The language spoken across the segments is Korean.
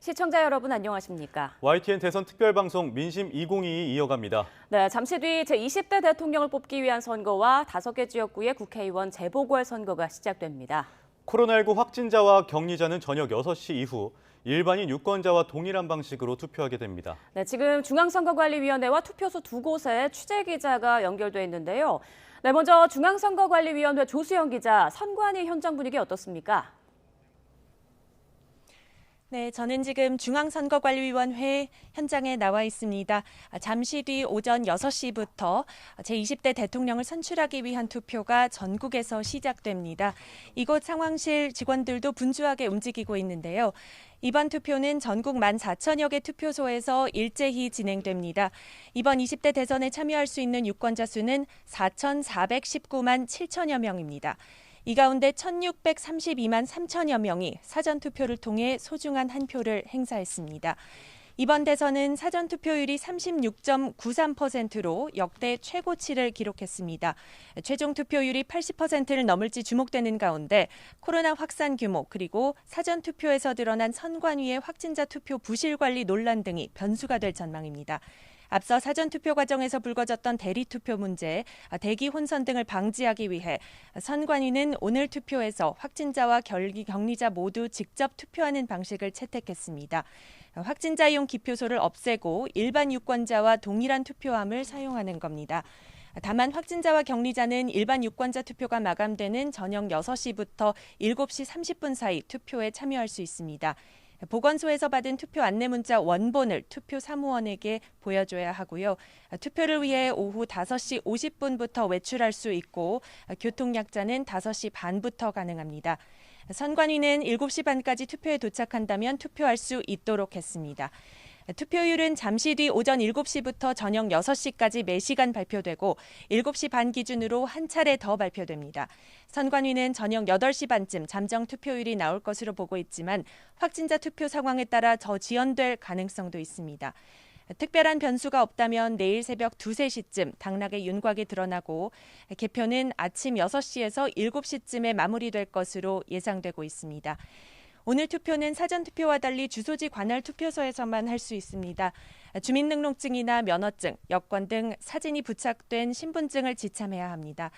시청자 여러분 안녕하십니까? YTN 대선 특별방송 민심 2022 이어갑니다. 네, 잠시 뒤 제20대 대통령을 뽑기 위한 선거와 5개 지역구의 국회의원 재보궐선거가 시작됩니다. 코로나19 확진자와 격리자는 저녁 6시 이후 일반인 유권자와 동일한 방식으로 투표하게 됩니다. 네, 지금 중앙선거관리위원회와 투표소 2곳에 취재기자가 연결돼 있는데요. 네, 먼저 중앙선거관리위원회 조수영 기자, 선관위 현장 분위기 어떻습니까? 네, 저는 지금 중앙선거관리위원회 현장에 나와 있습니다. 잠시 뒤 오전 6시부터 제20대 대통령을 선출하기 위한 투표가 전국에서 시작됩니다. 이곳 상황실 직원들도 분주하게 움직이고 있는데요. 이번 투표는 전국 14,000여 개 투표소에서 일제히 진행됩니다. 이번 20대 대선에 참여할 수 있는 유권자 수는 4,419만 7천여 명입니다. 이 가운데 1,632만 3천여 명이 사전투표를 통해 소중한 한 표를 행사했습니다. 이번 대선은 사전투표율이 36.93%로 역대 최고치를 기록했습니다. 최종 투표율이 80%를 넘을지 주목되는 가운데 코로나 확산 규모 그리고 사전투표에서 드러난 선관위의 확진자 투표 부실 관리 논란 등이 변수가 될 전망입니다. 앞서 사전투표 과정에서 불거졌던 대리투표 문제, 대기 혼선 등을 방지하기 위해 선관위는 오늘 투표에서 확진자와 격리자 모두 직접 투표하는 방식을 채택했습니다. 확진자용 기표소를 없애고 일반 유권자와 동일한 투표함을 사용하는 겁니다. 다만 확진자와 격리자는 일반 유권자 투표가 마감되는 저녁 6시부터 7시 30분 사이 투표에 참여할 수 있습니다. 보건소에서 받은 투표 안내 문자 원본을 투표 사무원에게 보여줘야 하고요. 투표를 위해 오후 5시 50분부터 외출할 수 있고 교통약자는 5시 반부터 가능합니다. 선관위는 7시 반까지 투표에 도착한다면 투표할 수 있도록 했습니다. 투표율은 잠시 뒤 오전 7시부터 저녁 6시까지 매시간 발표되고 7시 반 기준으로 한 차례 더 발표됩니다. 선관위는 저녁 8시 반쯤 잠정 투표율이 나올 것으로 보고 있지만 확진자 투표 상황에 따라 더 지연될 가능성도 있습니다. 특별한 변수가 없다면 내일 새벽 2, 3시쯤 당락의 윤곽이 드러나고 개표는 아침 6시에서 7시쯤에 마무리될 것으로 예상되고 있습니다. 오늘 투표는 사전투표와 달리 주소지 관할 투표소에서만 할 수 있습니다. 주민등록증이나 면허증, 여권 등 사진이 부착된 신분증을 지참해야 합니다.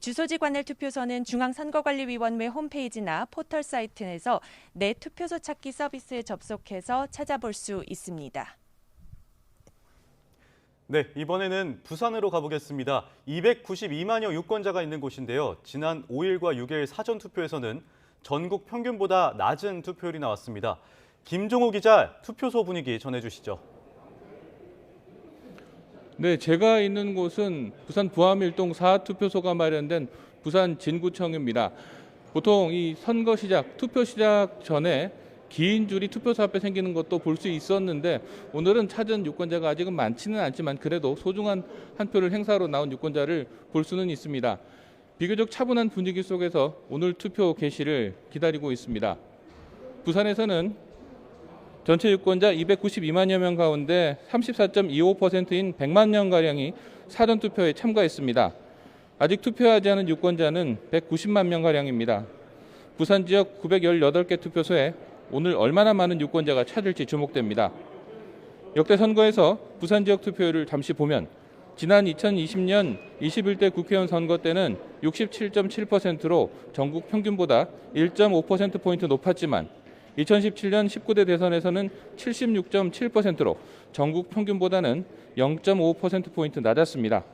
주소지 관할 투표소는 중앙선거관리위원회 홈페이지나 포털 사이트에서 내 투표소 찾기 서비스에 접속해서 찾아볼 수 있습니다. 네, 이번에는 부산으로 가보겠습니다. 292만여 유권자가 있는 곳인데요. 지난 5일과 6일 사전투표에서는 전국 평균보다 낮은 투표율이 나왔습니다. 김종호 기자, 투표소 분위기 전해주시죠. 네, 제가 있는 곳은 부산 부암일동 4투표소가 마련된 부산 진구청입니다. 보통 이 선거 시작, 투표 시작 전에 긴 줄이 투표소 앞에 생기는 것도 볼 수 있었는데 오늘은 찾은 유권자가 아직은 많지는 않지만 그래도 소중한 한 표를 행사로 나온 유권자를 볼 수는 있습니다. 비교적 차분한 분위기 속에서 오늘 투표 개시를 기다리고 있습니다. 부산에서는 전체 유권자 292만여 명 가운데 34.25%인 100만 명가량이 사전투표에 참가했습니다. 아직 투표하지 않은 유권자는 190만 명가량입니다. 부산 지역 918개 투표소에 오늘 얼마나 많은 유권자가 찾을지 주목됩니다. 역대 선거에서 부산 지역 투표율을 잠시 보면 지난 2020년 21대 국회의원 선거 때는 67.7%로 전국 평균보다 1.5%포인트 높았지만 2017년 19대 대선에서는 76.7%로 전국 평균보다는 0.5%포인트 낮았습니다.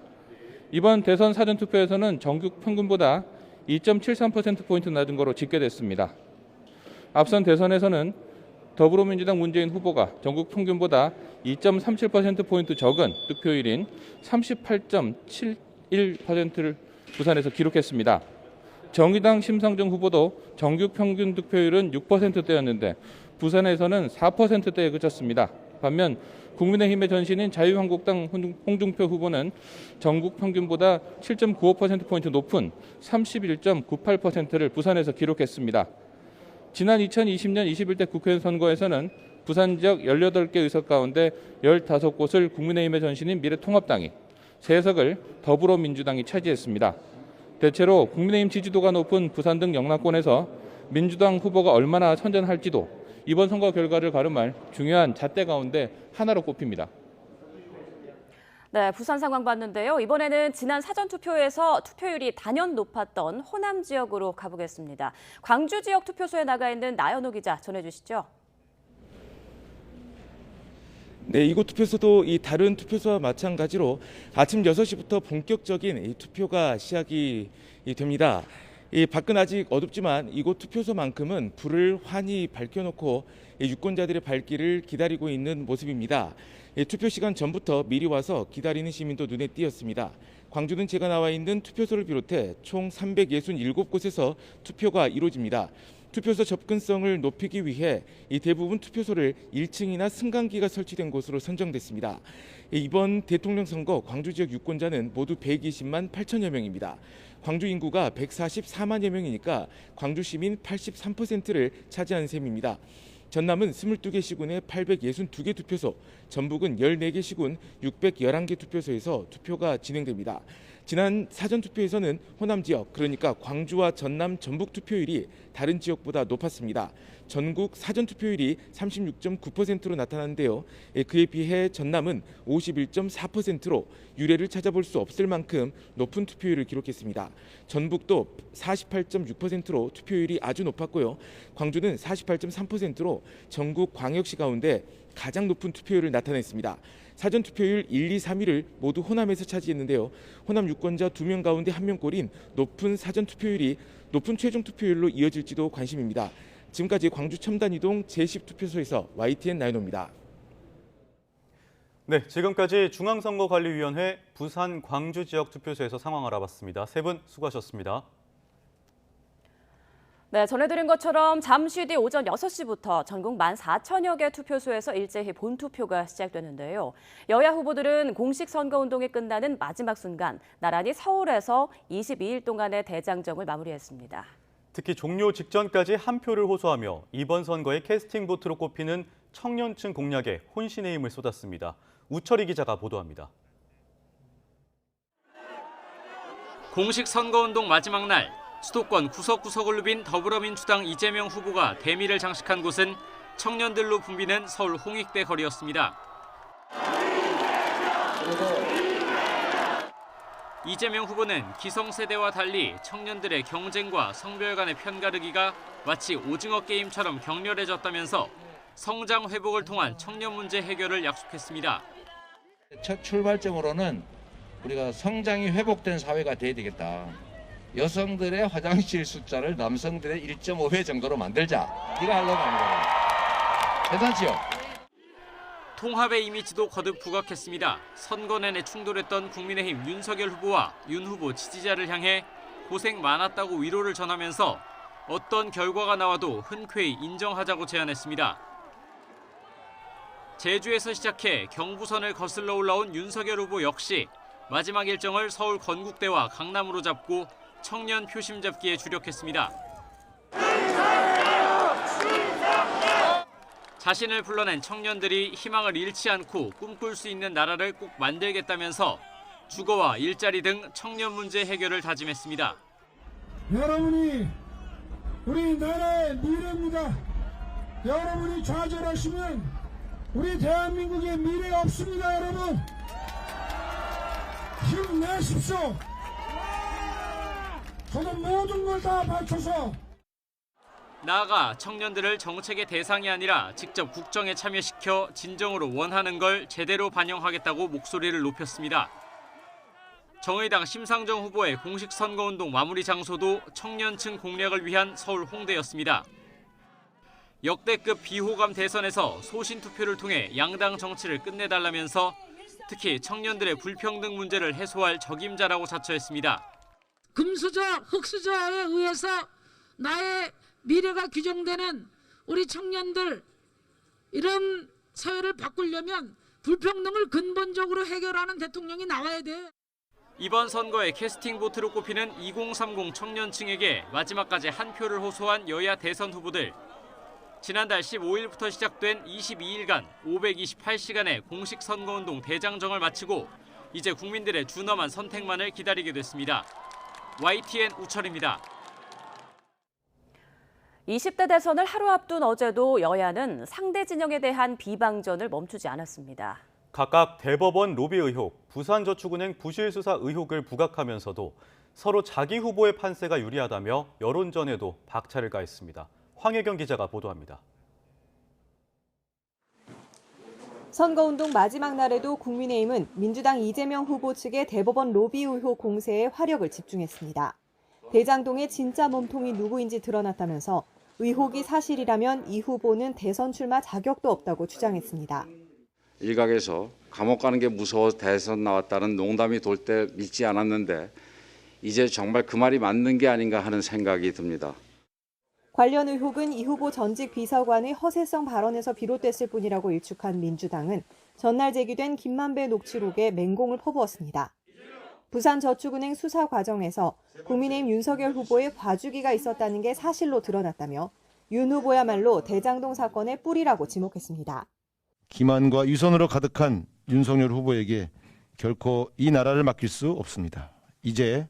이번 대선 사전투표에서는 전국 평균보다 2.73%포인트 낮은 거로 집계됐습니다. 앞선 대선에서는 더불어민주당 문재인 후보가 전국 평균보다 2.37%포인트 적은 득표율인 38.71%를 부산에서 기록했습니다. 정의당 심상정 후보도 전국 평균 득표율은 6%대였는데 부산에서는 4%대에 그쳤습니다. 반면 국민의힘의 전신인 자유한국당 홍준표 후보는 전국 평균보다 7.95%포인트 높은 31.98%를 부산에서 기록했습니다. 지난 2020년 21대 국회의원 선거에서는 부산 지역 18개 의석 가운데 15곳을 국민의힘의 전신인 미래통합당이, 3석을 더불어민주당이 차지했습니다. 대체로 국민의힘 지지도가 높은 부산 등 영남권에서 민주당 후보가 얼마나 선전할지도 이번 선거 결과를 가름할 중요한 잣대 가운데 하나로 꼽힙니다. 네, 부산 상황 봤는데요. 이번에는 지난 사전투표에서 투표율이 단연 높았던 호남 지역으로 가보겠습니다. 광주 지역 투표소에 나가 있는 나연호 기자 전해주시죠. 네, 이곳 투표소도 이 다른 투표소와 마찬가지로 아침 6시부터 본격적인 이 투표가 시작이 됩니다. 이 밖은 아직 어둡지만 이곳 투표소만큼은 불을 환히 밝혀놓고 유권자들의 발길을 기다리고 있는 모습입니다. 투표 시간 전부터 미리 와서 기다리는 시민도 눈에 띄었습니다. 광주는 제가 나와 있는 투표소를 비롯해 총 367곳에서 투표가 이루어집니다. 투표소 접근성을 높이기 위해 이 대부분 투표소를 1층이나 승강기가 설치된 곳으로 선정됐습니다. 이번 대통령 선거 광주 지역 유권자는 모두 120만 8천여 명입니다. 광주 인구가 144만여 명이니까 광주 시민 83%를 차지한 셈입니다. 전남은 22개 시군에 862개 투표소, 전북은 14개 시군 611개 투표소에서 투표가 진행됩니다. 지난 사전투표에서는 호남 지역, 그러니까 광주와 전남, 전북 투표율이 다른 지역보다 높았습니다. 전국 사전투표율이 36.9%로 나타났는데요. 그에 비해 전남은 51.4%로 유례를 찾아볼 수 없을 만큼 높은 투표율을 기록했습니다. 전북도 48.6%로 투표율이 아주 높았고요. 광주는 48.3%로 전국 광역시 가운데 가장 높은 투표율을 나타냈습니다. 사전투표율 1, 2, 3위를 모두 호남에서 차지했는데요. 호남 유권자 2명 가운데 1명꼴인 높은 사전투표율이 높은 최종 투표율로 이어질지도 관심입니다. 지금까지 광주 첨단이동 제10투표소에서 YTN 나연호입니다. 네, 지금까지 중앙선거관리위원회 부산 광주 지역 투표소에서 상황 알아봤습니다. 세 분 수고하셨습니다. 네, 전해드린 것처럼 잠시 뒤 오전 6시부터 전국 14,000여 개 투표소에서 일제히 본투표가 시작되는데요. 여야 후보들은 공식 선거운동이 끝나는 마지막 순간 나란히 서울에서 22일 동안의 대장정을 마무리했습니다. 특히 종료 직전까지 한 표를 호소하며 이번 선거의 캐스팅 보트로 꼽히는 청년층 공략에 혼신의 힘을 쏟았습니다. 우철희 기자가 보도합니다. 공식 선거운동 마지막 날 수도권 구석구석을 누빈 더불어민주당 이재명 후보가 대미를 장식한 곳은 청년들로 붐비는 서울 홍익대 거리였습니다. 이재명 후보는 기성세대와 달리 청년들의 경쟁과 성별 간의 편가르기가 마치 오징어 게임처럼 격렬해졌다면서 성장 회복을 통한 청년 문제 해결을 약속했습니다. 첫 출발점으로는 우리가 성장이 회복된 사회가 돼야 되겠다. 여성들의 화장실 숫자를 남성들의 1.5배 정도로 만들자. 이거 하려고 하는 거예요. 괜찮지요? 통합의 이미지도 거듭 부각했습니다. 선거 내내 충돌했던 국민의힘 윤석열 후보와 윤 후보 지지자를 향해 고생 많았다고 위로를 전하면서 어떤 결과가 나와도 흔쾌히 인정하자고 제안했습니다. 제주에서 시작해 경부선을 거슬러 올라온 윤석열 후보 역시 마지막 일정을 서울 건국대와 강남으로 잡고 청년 표심 잡기에 주력했습니다. 자신을 불러낸 청년들이 희망을 잃지 않고 꿈꿀 수 있는 나라를 꼭 만들겠다면서 주거와 일자리 등 청년 문제 해결을 다짐했습니다. 여러분이 우리 나라의 미래입니다. 여러분이 좌절하시면 우리 대한민국의 미래가 없습니다. 여러분 힘내십시오. 저는 모든 걸 다 바쳐서 나아가 청년들을 정책의 대상이 아니라 직접 국정에 참여시켜 진정으로 원하는 걸 제대로 반영하겠다고 목소리를 높였습니다. 정의당 심상정 후보의 공식 선거운동 마무리 장소도 청년층 공략을 위한 서울 홍대였습니다. 역대급 비호감 대선에서 소신 투표를 통해 양당 정치를 끝내달라면서 특히 청년들의 불평등 문제를 해소할 적임자라고 자처했습니다. 금수저, 흑수저에 의해서 나의 미래가 규정되는 우리 청년들, 이런 사회를 바꾸려면 불평등을 근본적으로 해결하는 대통령이 나와야 돼. 이번 선거의 캐스팅 보트로 꼽히는 2030 청년층에게 마지막까지 한 표를 호소한 여야 대선 후보들. 지난달 15일부터 시작된 22일간 528시간의 공식 선거운동 대장정을 마치고 이제 국민들의 준엄한 선택만을 기다리게 됐습니다. YTN 우철입니다. 20대 대선을 하루 앞둔 어제도 여야는 상대 진영에 대한 비방전을 멈추지 않았습니다. 각각 대법원 로비 의혹, 부산저축은행 부실 수사 의혹을 부각하면서도 서로 자기 후보의 판세가 유리하다며 여론전에도 박차를 가했습니다. 황혜경 기자가 보도합니다. 선거운동 마지막 날에도 국민의힘은 민주당 이재명 후보 측의 대법원 로비 의혹 공세에 화력을 집중했습니다. 대장동의 진짜 몸통이 누구인지 드러났다면서 의혹이 사실이라면 이 후보는 대선 출마 자격도 없다고 주장했습니다. 일각에서 감옥 가는 게 무서워서 대선 나왔다는 농담이 돌 때 믿지 않았는데 이제 정말 그 말이 맞는 게 아닌가 하는 생각이 듭니다. 관련 의혹은 이 후보 전직 비서관의 허세성 발언에서 비롯됐을 뿐이라고 일축한 민주당은 전날 제기된 김만배 녹취록에 맹공을 퍼부었습니다. 부산저축은행 수사 과정에서 국민의힘 윤석열 후보의 봐주기가 있었다는 게 사실로 드러났다며 윤 후보야말로 대장동 사건의 뿌리라고 지목했습니다. 기만과 위선으로 가득한 윤석열 후보에게 결코 이 나라를 맡길 수 없습니다. 이제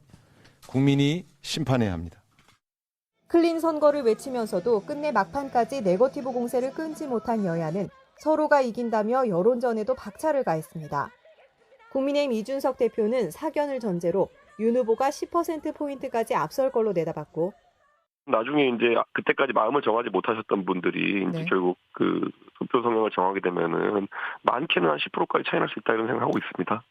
국민이 심판해야 합니다. 클린 선거를 외치면서도 끝내 막판까지 네거티브 공세를 끊지 못한 여야는 서로가 이긴다며 여론전에도 박차를 가했습니다. 국민의힘 이준석 대표는 사견을 전제로 윤 후보가 10%포인트까지 앞설 걸로 내다봤고 나중에 이제 그때까지 마음을 정하지 못하셨던 분들이 이제 결국 그 투표 성향을 정하게 되면은 많게는 한 10%까지 차이 날 수 있다 이런 생각하고 있습니다.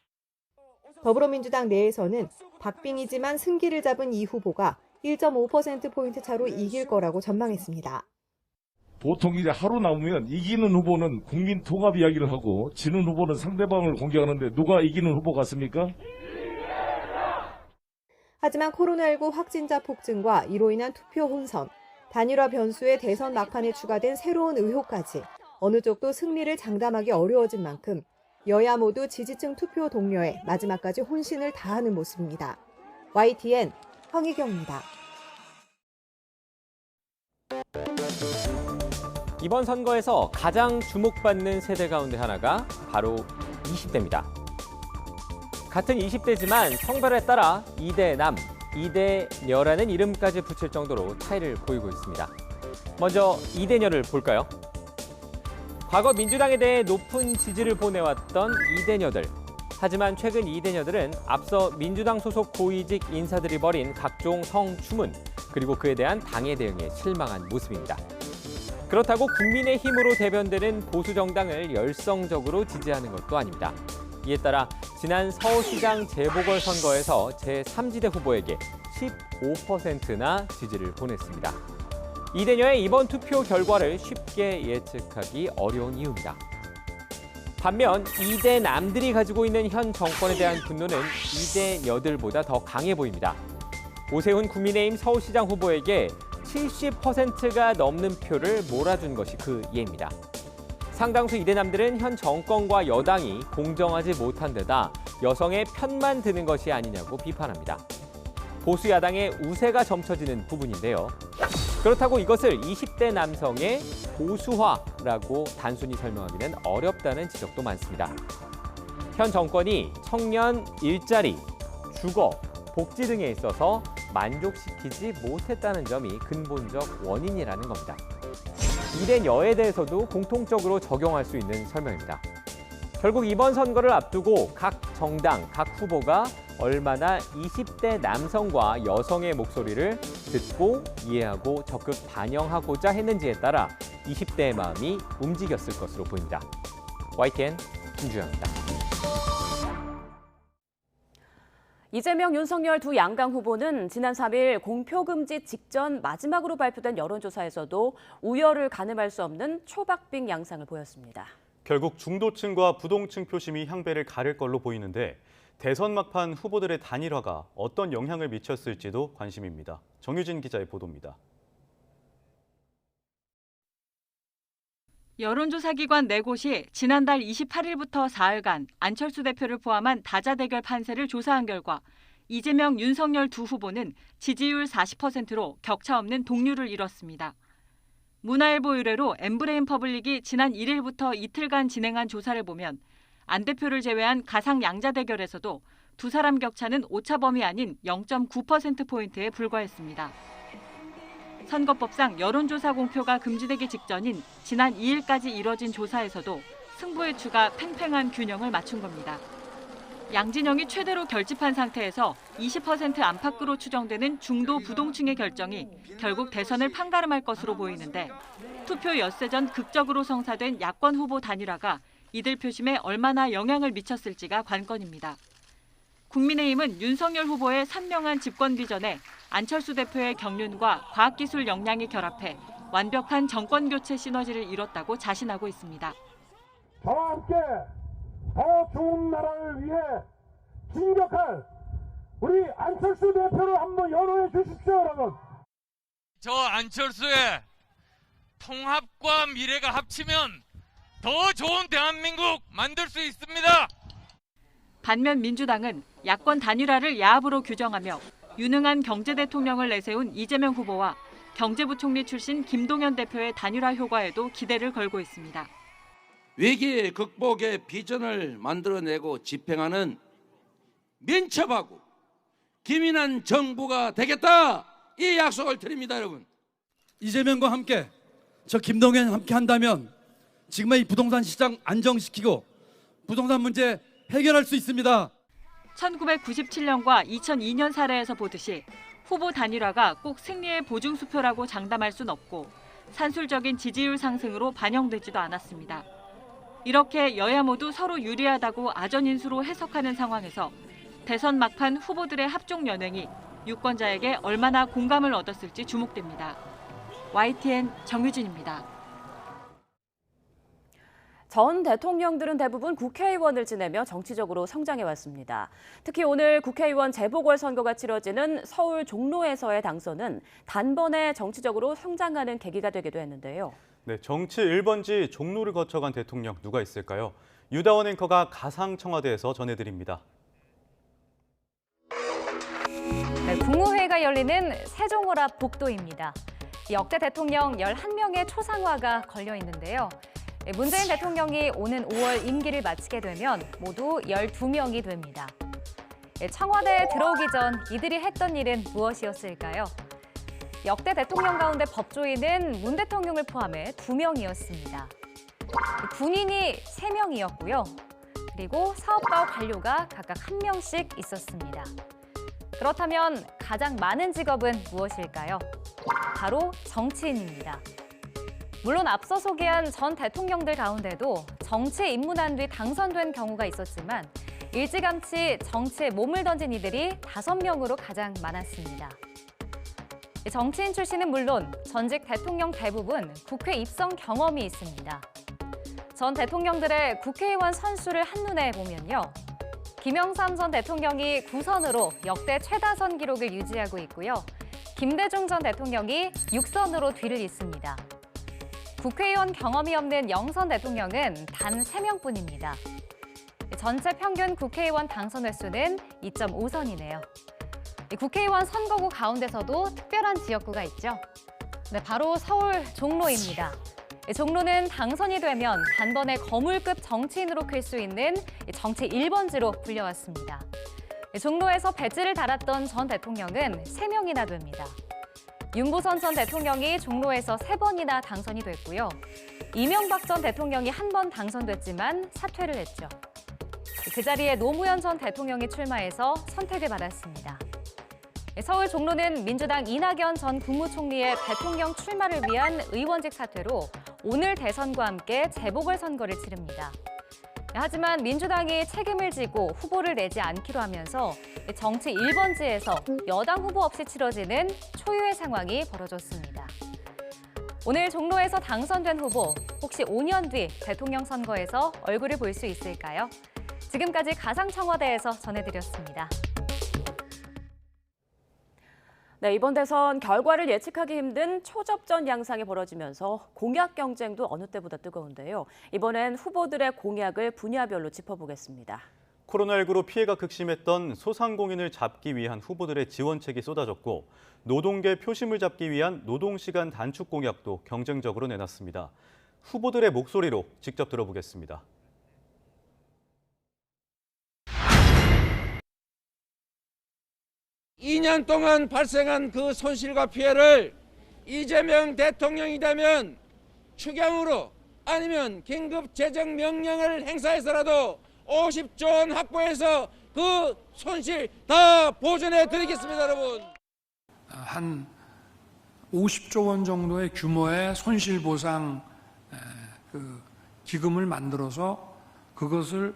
더불어민주당 내에서는 박빙이지만 승기를 잡은 이 후보가 1.5%포인트 차로 이길 거라고 전망했습니다. 보통 이제 하루 남으면 이기는 후보는 국민 통합 이야기를 하고 지는 후보는 상대방을 공격하는데 누가 이기는 후보 같습니까? 하지만 코로나19 확진자 폭증과 이로 인한 투표 혼선, 단일화 변수에 대선 막판에 추가된 새로운 의혹까지 어느 쪽도 승리를 장담하기 어려워진 만큼 여야 모두 지지층 투표 동료에 마지막까지 혼신을 다하는 모습입니다. YTN 황희경입니다. 이번 선거에서 가장 주목받는 세대 가운데 하나가 바로 20대입니다. 같은 20대지만 성별에 따라 2대 남, 2대 녀라는 이름까지 붙일 정도로 차이를 보이고 있습니다. 먼저 2대 녀를 볼까요? 과거 민주당에 대해 높은 지지를 보내왔던 2대 녀들. 하지만 최근 2대 녀들은 앞서 민주당 소속 고위직 인사들이 벌인 각종 성추문, 그리고 그에 대한 당의 대응에 실망한 모습입니다. 그렇다고 국민의힘으로 대변되는 보수 정당을 열성적으로 지지하는 것도 아닙니다. 이에 따라 지난 서울시장 재보궐선거에서 제3지대 후보에게 15%나 지지를 보냈습니다. 이대녀의 이번 투표 결과를 쉽게 예측하기 어려운 이유입니다. 반면 2대 남들이 가지고 있는 현 정권에 대한 분노는 2대 녀들보다 더 강해 보입니다. 오세훈 국민의힘 서울시장 후보에게 70%가 넘는 표를 몰아준 것이 그 예입니다. 상당수 이대남들은 현 정권과 여당이 공정하지 못한 데다 여성의 편만 드는 것이 아니냐고 비판합니다. 보수 야당의 우세가 점쳐지는 부분인데요. 그렇다고 이것을 20대 남성의 보수화라고 단순히 설명하기는 어렵다는 지적도 많습니다. 현 정권이 청년, 일자리, 주거, 복지 등에 있어서 만족시키지 못했다는 점이 근본적 원인이라는 겁니다. 이대 여에 대해서도 공통적으로 적용할 수 있는 설명입니다. 결국 이번 선거를 앞두고 각 정당, 각 후보가 얼마나 20대 남성과 여성의 목소리를 듣고 이해하고 적극 반영하고자 했는지에 따라 20대의 마음이 움직였을 것으로 보입니다. YTN 김주영입니다. 이재명, 윤석열 두 양강 후보는 지난 3일 공표금지 직전 마지막으로 발표된 여론조사에서도 우열을 가늠할 수 없는 초박빙 양상을 보였습니다. 결국 중도층과 부동층 표심이 향배를 가릴 걸로 보이는데 대선 막판 후보들의 단일화가 어떤 영향을 미쳤을지도 관심입니다. 정유진 기자의 보도입니다. 여론조사기관 4곳이 지난달 28일부터 사흘간 안철수 대표를 포함한 다자대결 판세를 조사한 결과 이재명, 윤석열 두 후보는 지지율 40%로 격차 없는 동률을 이뤘습니다. 문화일보 의뢰로 엠브레인 퍼블릭이 지난 1일부터 이틀간 진행한 조사를 보면 안 대표를 제외한 가상 양자 대결에서도 두 사람 격차는 오차 범위 아닌 0.9%포인트에 불과했습니다. 선거법상 여론조사 공표가 금지되기 직전인 지난 2일까지 이뤄진 조사에서도 승부의 추가 팽팽한 균형을 맞춘 겁니다. 양진영이 최대로 결집한 상태에서 20% 안팎으로 추정되는 중도 부동층의 결정이 결국 대선을 판가름할 것으로 보이는데 투표 엿새 전 극적으로 성사된 야권 후보 단일화가 이들 표심에 얼마나 영향을 미쳤을지가 관건입니다. 국민의힘은 윤석열 후보의 선명한 집권 비전에 안철수 대표의 경륜과 과학기술 역량이 결합해 완벽한 정권교체 시너지를 이뤘다고 자신하고 있습니다. 저와 함께 더 좋은 나라를 위해 진격할 우리 안철수 대표를 한번 연호해 주십시오, 여러분. 저 안철수의 통합과 미래가 합치면 더 좋은 대한민국 만들 수 있습니다. 반면 민주당은 야권 단일화를 야합으로 규정하며 유능한 경제대통령을 내세운 이재명 후보와 경제부총리 출신 김동연 대표의 단일화 효과에도 기대를 걸고 있습니다. 위기 극복의 비전을 만들어내고 집행하는 민첩하고 기민한 정부가 되겠다, 이 약속을 드립니다. 여러분, 이재명과 함께 저 김동연 함께 한다면 지금의 이 부동산 시장 안정시키고 부동산 문제 해결할 수 있습니다. 1997년과 2002년 사례에서 보듯이 후보 단일화가 꼭 승리의 보증수표라고 장담할 순 없고 산술적인 지지율 상승으로 반영되지도 않았습니다. 이렇게 여야 모두 서로 유리하다고 아전인수로 해석하는 상황에서 대선 막판 후보들의 합종 연횡이 유권자에게 얼마나 공감을 얻었을지 주목됩니다. YTN 정유진입니다. 전 대통령들은 대부분 국회의원을 지내며 정치적으로 성장해왔습니다. 특히 오늘 국회의원 재보궐선거가 치러지는 서울 종로에서의 당선은 단번에 정치적으로 성장하는 계기가 되기도 했는데요. 네, 정치 1번지 종로를 거쳐간 대통령 누가 있을까요? 유다원 앵커가 가상 청와대에서 전해드립니다. 네, 국무회의가 열리는 세종을 앞 복도입니다. 역대 대통령 11명의 초상화가 걸려 있는데요. 문재인 대통령이 오는 5월 임기를 마치게 되면 모두 12명이 됩니다. 청와대에 들어오기 전 이들이 했던 일은 무엇이었을까요? 역대 대통령 가운데 법조인은 문 대통령을 포함해 2명이었습니다. 군인이 3명이었고요. 그리고 사업가와 관료가 각각 1명씩 있었습니다. 그렇다면 가장 많은 직업은 무엇일까요? 바로 정치인입니다. 물론 앞서 소개한 전 대통령들 가운데도 정치에 입문한 뒤 당선된 경우가 있었지만 일찌감치 정치에 몸을 던진 이들이 5명으로 가장 많았습니다. 정치인 출신은 물론 전직 대통령 대부분 국회 입성 경험이 있습니다. 전 대통령들의 국회의원 선수를 한눈에 보면요. 김영삼 전 대통령이 9선으로 역대 최다선 기록을 유지하고 있고요. 김대중 전 대통령이 6선으로 뒤를 잇습니다. 국회의원 경험이 없는 영선 대통령은 단 3명뿐입니다. 전체 평균 국회의원 당선 횟수는 2.5선이네요. 국회의원 선거구 가운데서도 특별한 지역구가 있죠. 네, 바로 서울 종로입니다. 종로는 당선이 되면 단번에 거물급 정치인으로 클 수 있는 정치 1번지로 불려왔습니다. 종로에서 배지를 달았던 전 대통령은 3명이나 됩니다. 윤보선 전 대통령이 종로에서 3번이나 당선이 됐고요. 이명박 전 대통령이 1번 당선됐지만 사퇴를 했죠. 그 자리에 노무현 전 대통령이 출마해서 선택을 받았습니다. 서울 종로는 민주당 이낙연 전 국무총리의 대통령 출마를 위한 의원직 사퇴로 오늘 대선과 함께 재보궐선거를 치릅니다. 하지만 민주당이 책임을 지고 후보를 내지 않기로 하면서 정치 1번지에서 여당 후보 없이 치러지는 초유의 상황이 벌어졌습니다. 오늘 종로에서 당선된 후보, 혹시 5년 뒤 대통령 선거에서 얼굴을 볼 수 있을까요? 지금까지 가상청와대에서 전해드렸습니다. 네, 이번 대선 결과를 예측하기 힘든 초접전 양상이 벌어지면서 공약 경쟁도 어느 때보다 뜨거운데요. 이번엔 후보들의 공약을 분야별로 짚어보겠습니다. 코로나19로 피해가 극심했던 소상공인을 잡기 위한 후보들의 지원책이 쏟아졌고 노동계 표심을 잡기 위한 노동시간 단축 공약도 경쟁적으로 내놨습니다. 후보들의 목소리로 직접 들어보겠습니다. 2년 동안 발생한 그 손실과 피해를 이재명 대통령이 되면 추경으로 아니면 긴급 재정 명령을 행사해서라도 50조 원 확보해서 그 손실 다 보전해 드리겠습니다, 여러분. 한 50조 원 정도의 규모의 손실보상 기금을 만들어서 그것을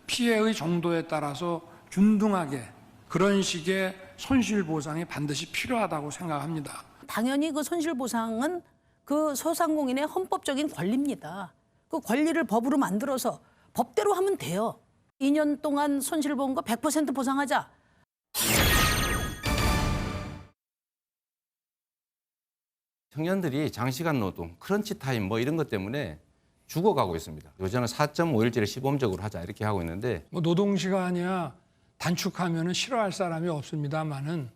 피해의 정도에 따라서 균등하게 그런 식의 손실보상이 반드시 필요하다고 생각합니다. 당연히 그 손실보상은 그 소상공인의 헌법적인 권리입니다. 그 권리를 법으로 만들어서 법대로 하면 돼요. 2년 동안 손실 본 거 100% 보상하자. 청년들이 장시간 노동, 크런치 타임 뭐 이런 것 때문에 죽어가고 있습니다. 요즘은 4.5일제를 시범적으로 하자 이렇게 하고 있는데 뭐 노동 시간이야 단축하면은 싫어할 사람이 없습니다만은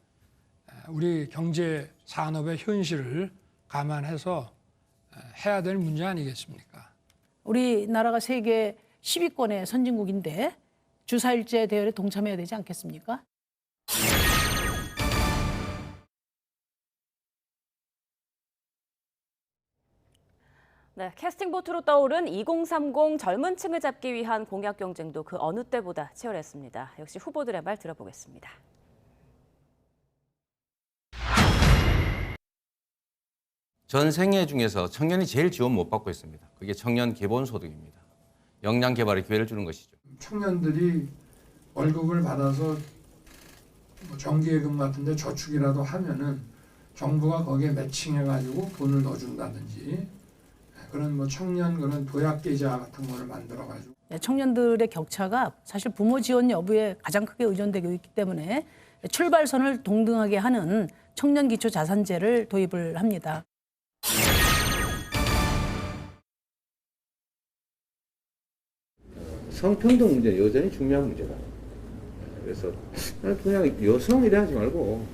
우리 경제 산업의 현실을 감안해서 해야 될 문제 아니겠습니까? 우리나라가 세계 10위권의 선진국인데 주4일제 대열에 동참해야 되지 않겠습니까? 네, 캐스팅 보트로 떠오른 2030 젊은 층을 잡기 위한 공약 경쟁도 그 어느 때보다 치열했습니다. 역시 후보들의 말 들어보겠습니다. 전 생애 중에서 청년이 제일 지원 못 받고 있습니다. 그게 청년 기본소득입니다. 역량 개발에 기회를 주는 것이죠. 청년들이 월급을 받아서 뭐 정기예금 같은데 저축이라도 하면은 정부가 거기에 매칭해가지고 돈을 넣어준다든지 그런 뭐 청년 그런 도약 계좌 같은 거를 만들어가지고 청년들의 격차가 사실 부모 지원 여부에 가장 크게 의존되고 있기 때문에 출발선을 동등하게 하는 청년 기초 자산제를 도입을 합니다. 성평등 문제는 여전히 중요한 문제다. 그래서 그냥 여성 이래 하지 말고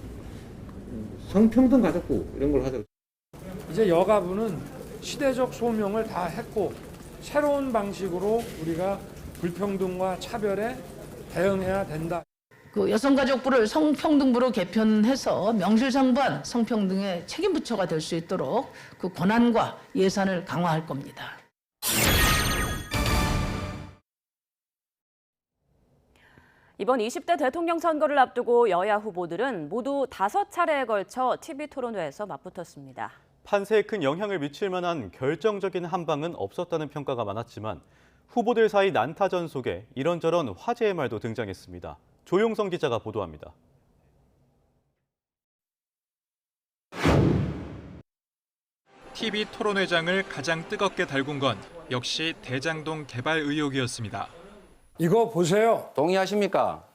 성평등 가족부 이런 걸 하자. 이제 여가부는 시대적 소명을 다 했고 새로운 방식으로 우리가 불평등과 차별에 대응해야 된다. 그 여성가족부를 성평등부로 개편해서 명실상부한 성평등의 책임부처가 될 수 있도록 그 권한과 예산을 강화할 겁니다. 이번 20대 대통령 선거를 앞두고 여야 후보들은 모두 5차례에 걸쳐 TV 토론회에서 맞붙었습니다. 판세에 큰 영향을 미칠 만한 결정적인 한방은 없었다는 평가가 많았지만 후보들 사이 난타전 속에 이런저런 화제의 말도 등장했습니다. 조용성 기자가 보도합니다. TV 토론회장을 가장 뜨겁게 달군 건 역시 대장동 개발 의혹이었습니다. 이거 보세요. 동의하십니까?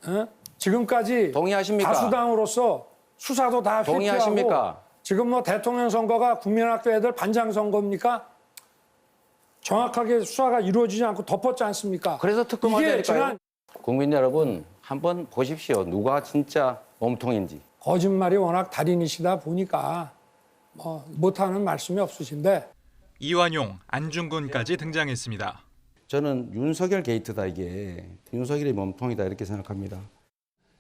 지금까지 동의하십니까? 다수당으로서 수사도 다 회피하고 동의하십니까? 지금 뭐 대통령 선거가 국민학교 애들 반장 선거입니까? 정확하게 수사가 이루어지지 않고 덮었지 않습니까? 그래서 특검하자니까요. 이게 지난 국민 여러분 한번 보십시오. 누가 진짜 몸통인지. 거짓말이 워낙 달인이시다 보니까 뭐 못하는 말씀이 없으신데 이완용, 안중근까지 등장했습니다. 저는 윤석열 게이트다 이게. 윤석열의 몸통이다 이렇게 생각합니다.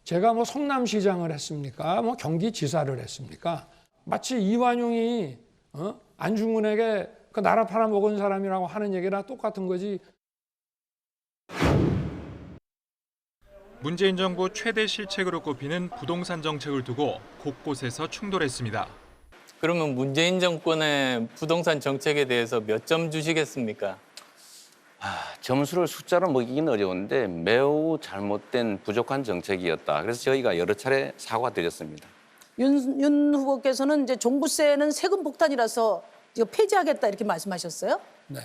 제가 뭐 성남시장을 했습니까? 뭐 경기지사를 했습니까? 마치 이완용이 안중근에게 그 나라 팔아먹은 사람이라고 하는 얘기랑 똑같은 거지. 문재인 정부 최대 실책으로 꼽히는 부동산 정책을 두고 곳곳에서 충돌했습니다. 그러면 문재인 정권의 부동산 정책에 대해서 몇 점 주시겠습니까? 점수를 숫자로 먹이기는 어려운데 매우 잘못된 부족한 정책이었다. 그래서 저희가 여러 차례 사과드렸습니다. 윤 후보께서는 이제 종부세는 세금 폭탄이라서 이거 폐지하겠다 이렇게 말씀하셨어요? 네.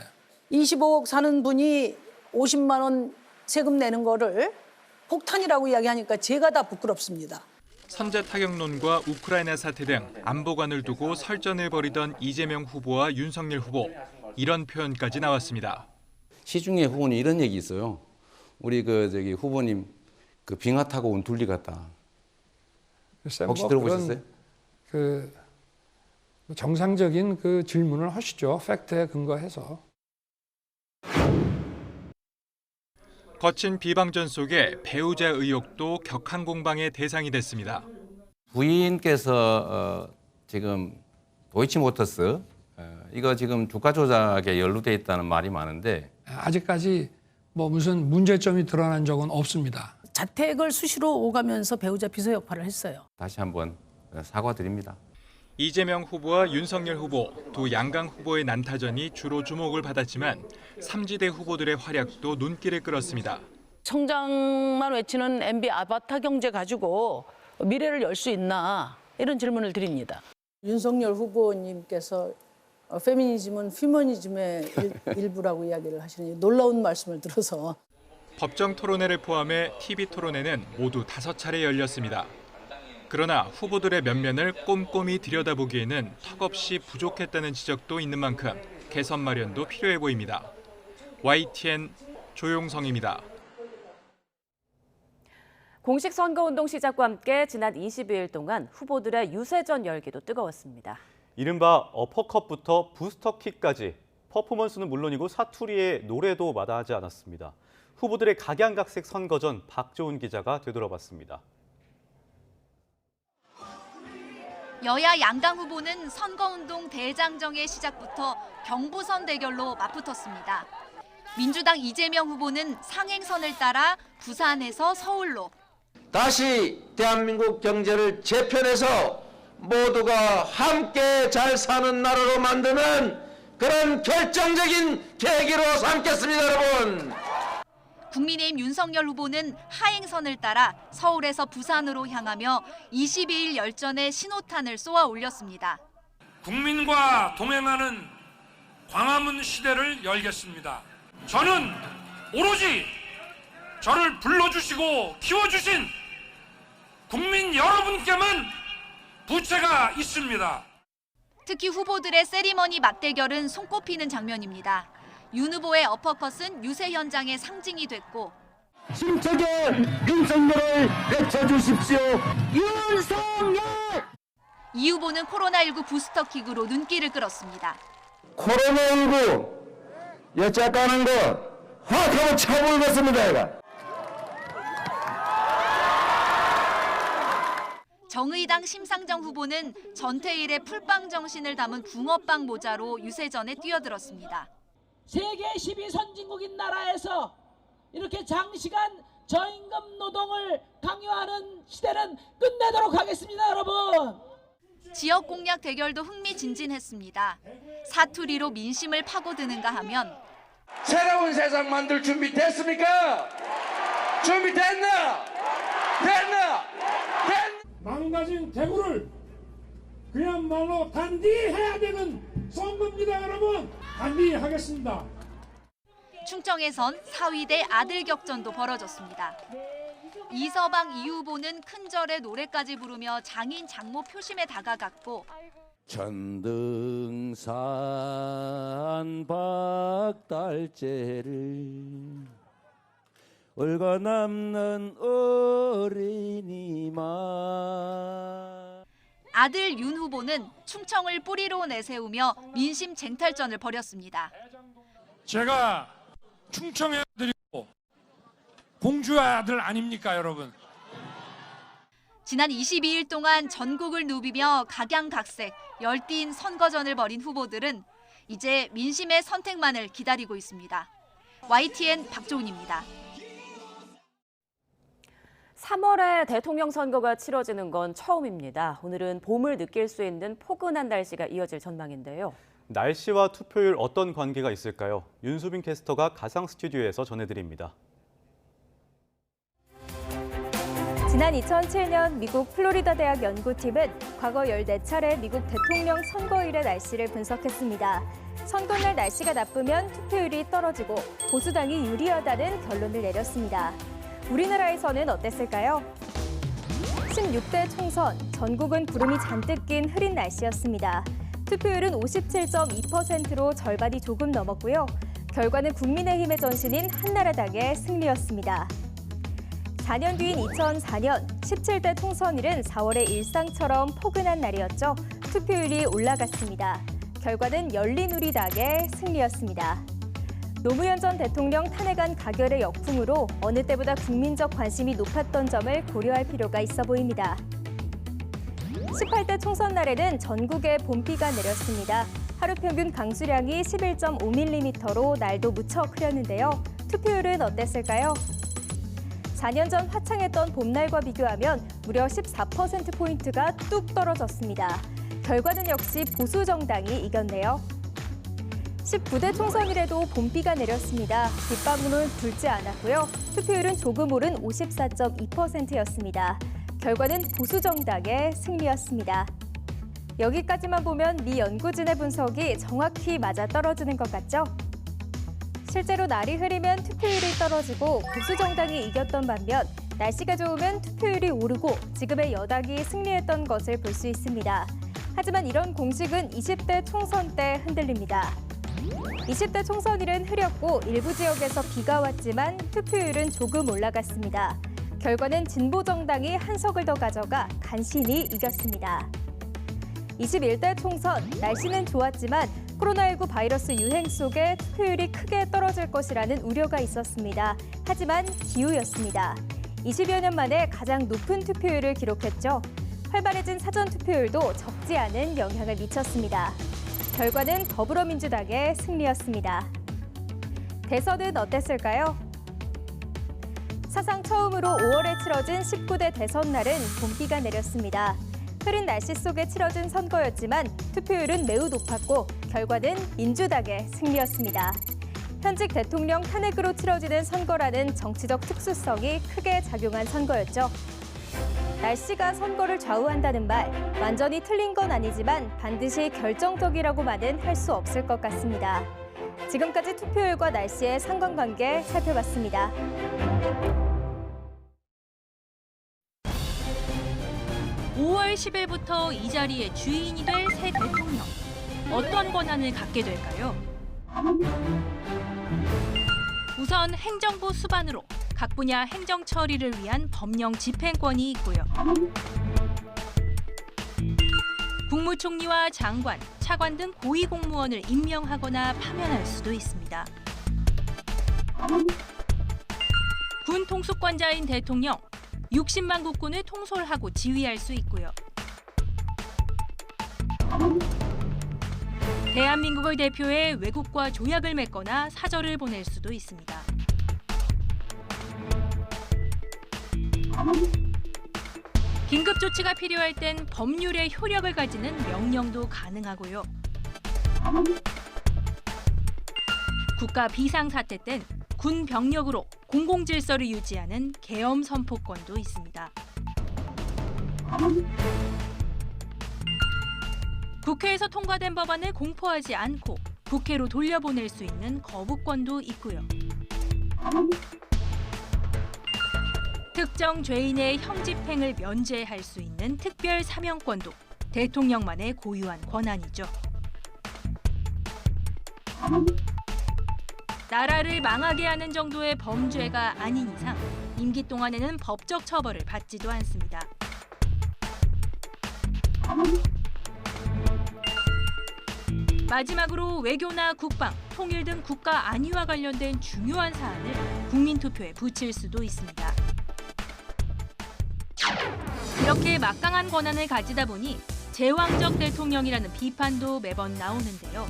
25억 사는 분이 50만 원 세금 내는 거를 폭탄이라고 이야기하니까 제가 다 부끄럽습니다. 선제 타격론과 우크라이나 사태 등 안보관을 두고 설전을 벌이던 이재명 후보와 윤석열 후보. 이런 표현까지 나왔습니다. 시중에 후보는 이런 얘기 있어요. 우리 후보님 그 빙하 타고 온 둘리 같다. 혹시 들어보셨어요? 그 정상적인 그 질문을 하시죠. 팩트에 근거해서. 거친 비방전 속에 배우자 의혹도 격한 공방의 대상이 됐습니다. 부인께서 지금 도이치모터스 이거 지금 주가 조작에 연루돼 있다는 말이 많은데 아직까지 뭐 무슨 문제점이 드러난 적은 없습니다. 자택을 수시로 오가면서 배우자 비서 역할을 했어요. 다시 한번 사과드립니다. 이재명 후보와 윤석열 후보, 두 양강 후보의 난타전이 주로 주목을 받았지만 삼지대 후보들의 활약도 눈길을 끌었습니다. 청장만 외치는 MB 아바타 경제 가지고 미래를 열 수 있나 이런 질문을 드립니다. 윤석열 후보님께서 페미니즘은 휴머니즘의 일부라고 이야기를 하시는 놀라운 말씀을 들어서 법정 토론회를 포함해 TV 토론회는 모두 5차례 열렸습니다. 그러나 후보들의 면면을 꼼꼼히 들여다보기에는 턱없이 부족했다는 지적도 있는 만큼 개선 마련도 필요해 보입니다. YTN 조용성입니다. 공식 선거운동 시작과 함께 지난 22일 동안 후보들의 유세전 열기도 뜨거웠습니다. 이른바 어퍼컷부터 부스터킥까지 퍼포먼스는 물론이고 사투리의 노래도 마다하지 않았습니다. 후보들의 각양각색 선거전 박조은 기자가 되돌아봤습니다. 여야 양당 후보는 선거운동 대장정의 시작부터 경부선 대결로 맞붙었습니다. 민주당 이재명 후보는 상행선을 따라 부산에서 서울로, 다시 대한민국 경제를 재편해서 모두가 함께 잘 사는 나라로 만드는 그런 결정적인 계기로 삼겠습니다, 여러분. 국민의힘 윤석열 후보는 하행선을 따라 서울에서 부산으로 향하며 22일 열전에 신호탄을 쏘아 올렸습니다. 국민과 동행하는 광화문 시대를 열겠습니다. 저는 오로지 저를 불러주시고 키워주신 국민 여러분께만 부채가 있습니다. 특히 후보들의 세리머니 맞대결은 손꼽히는 장면입니다. 윤 후보의 어퍼컷은 유세 현장의 상징이 됐고, 힘차게 윤석열을 외쳐주십시오. 윤석열! 이 후보는 코로나19 부스터킥으로 눈길을 끌었습니다. 코로나19 여쭤가는 거 확하고 쳐불겠습니다. 정의당 심상정 후보는 전태일의 풀빵 정신을 담은 붕어빵 모자로 유세전에 뛰어들었습니다. 세계 12 선진국인 나라에서 이렇게 장시간 저임금 노동을 강요하는 시대는 끝내도록 하겠습니다, 여러분. 지역 공약 대결도 흥미진진했습니다. 사투리로 민심을 파고드는가 하면 새로운 세상 만들 준비 됐습니까? 준비됐나? 됐나? 망가진 대구를 그야말로 단디해야 되는 선거입니다, 여러분. 단디하겠습니다. 충청에선 사위대 아들 격전도 벌어졌습니다. 이서방 이 후보는 큰절에 노래까지 부르며 장인 장모 표심에 다가갔고, 천등산 박달재를 올가남는 어린이만. 아들 윤 후보는 충청을 뿌리로 내세우며 민심 쟁탈전을 벌였습니다. 제가 충청의 아들이고 공주의 아들 아닙니까, 여러분? 지난 22일 동안 전국을 누비며 각양각색 열띤 선거전을 벌인 후보들은 이제 민심의 선택만을 기다리고 있습니다. YTN 박조은입니다. 3월에 대통령 선거가 치러지는 건 처음입니다. 오늘은 봄을 느낄 수 있는 포근한 날씨가 이어질 전망인데요. 날씨와 투표율 어떤 관계가 있을까요? 윤수빈 캐스터가 가상 스튜디오에서 전해드립니다. 지난 2007년 미국 플로리다 대학 연구팀은 과거 14차례 미국 대통령 선거일의 날씨를 분석했습니다. 선거날 날씨가 나쁘면 투표율이 떨어지고 보수당이 유리하다는 결론을 내렸습니다. 우리나라에서는 어땠을까요? 16대 총선, 전국은 구름이 잔뜩 낀 흐린 날씨였습니다. 투표율은 57.2%로 절반이 조금 넘었고요. 결과는 국민의힘의 전신인 한나라당의 승리였습니다. 4년 뒤인 2004년 17대 총선일은 4월의 일상처럼 포근한 날이었죠. 투표율이 올라갔습니다. 결과는 열린우리당의 승리였습니다. 노무현 전 대통령 탄핵안 가결의 역풍으로 어느 때보다 국민적 관심이 높았던 점을 고려할 필요가 있어 보입니다. 18대 총선 날에는 전국에 봄비가 내렸습니다. 하루 평균 강수량이 11.5mm로 날도 무척 흐렸는데요. 투표율은 어땠을까요? 4년 전 화창했던 봄날과 비교하면 무려 14%포인트가 뚝 떨어졌습니다. 결과는 역시 보수 정당이 이겼네요. 19대 총선이라도 봄비가 내렸습니다. 빗방울은 불지 않았고요. 투표율은 조금 오른 54.2%였습니다. 결과는 보수 정당의 승리였습니다. 여기까지만 보면 미 연구진의 분석이 정확히 맞아떨어지는 것 같죠? 실제로 날이 흐리면 투표율이 떨어지고 보수 정당이 이겼던 반면 날씨가 좋으면 투표율이 오르고 지금의 여당이 승리했던 것을 볼 수 있습니다. 하지만 이런 공식은 20대 총선 때 흔들립니다. 20대 총선일은 흐렸고 일부 지역에서 비가 왔지만 투표율은 조금 올라갔습니다. 결과는 진보 정당이 한 석을 더 가져가 간신히 이겼습니다. 21대 총선, 날씨는 좋았지만 코로나19 바이러스 유행 속에 투표율이 크게 떨어질 것이라는 우려가 있었습니다. 하지만 기우였습니다. 20여 년 만에 가장 높은 투표율을 기록했죠. 활발해진 사전투표율도 적지 않은 영향을 미쳤습니다. 결과는 더불어민주당의 승리였습니다. 대선은 어땠을까요? 사상 처음으로 5월에 치러진 19대 대선 날은 봄비가 내렸습니다. 흐린 날씨 속에 치러진 선거였지만 투표율은 매우 높았고 결과는 민주당의 승리였습니다. 현직 대통령 탄핵으로 치러지는 선거라는 정치적 특수성이 크게 작용한 선거였죠. 날씨가 선거를 좌우한다는 말, 완전히 틀린 건 아니지만 반드시 결정적이라고만은 할 수 없을 것 같습니다. 지금까지 투표율과 날씨의 상관관계 살펴봤습니다. (5월 10일부터) 이 자리의 주인이 될 새 대통령. 어떤 권한을 갖게 될까요? 우선 행정부 수반으로 각 분야 행정 처리를 위한 법령 집행권이 있고요. 국무총리와 장관, 차관 등 고위공무원을 임명하거나 파면할 수도 있습니다. 군 통수권자인 대통령, 60만 국군을 통솔하고 지휘할 수 있고요. 대한민국을 대표해 외국과 조약을 맺거나 사절을 보낼 수도 있습니다. 긴급 조치가 필요할 땐 법률의 효력을 가지는 명령도 가능하고요. 국가 비상사태 땐 군 병력으로 공공질서를 유지하는 계엄 선포권도 있습니다. 국회에서 통과된 법안을 공포하지 않고 국회로 돌려보낼 수 있는 거부권도 있고요. 특정 죄인의 형 집행을 면제할 수 있는 특별 사면권도 대통령만의 고유한 권한이죠. 나라를 망하게 하는 정도의 범죄가 아닌 이상 임기 동안에는 법적 처벌을 받지도 않습니다. 마지막으로 외교나 국방, 통일 등 국가 안위와 관련된 중요한 사안을 국민투표에 붙일 수도 있습니다. 이렇게 막강한 권한을 가지다 보니 제왕적 대통령이라는 비판도 매번 나오는데요.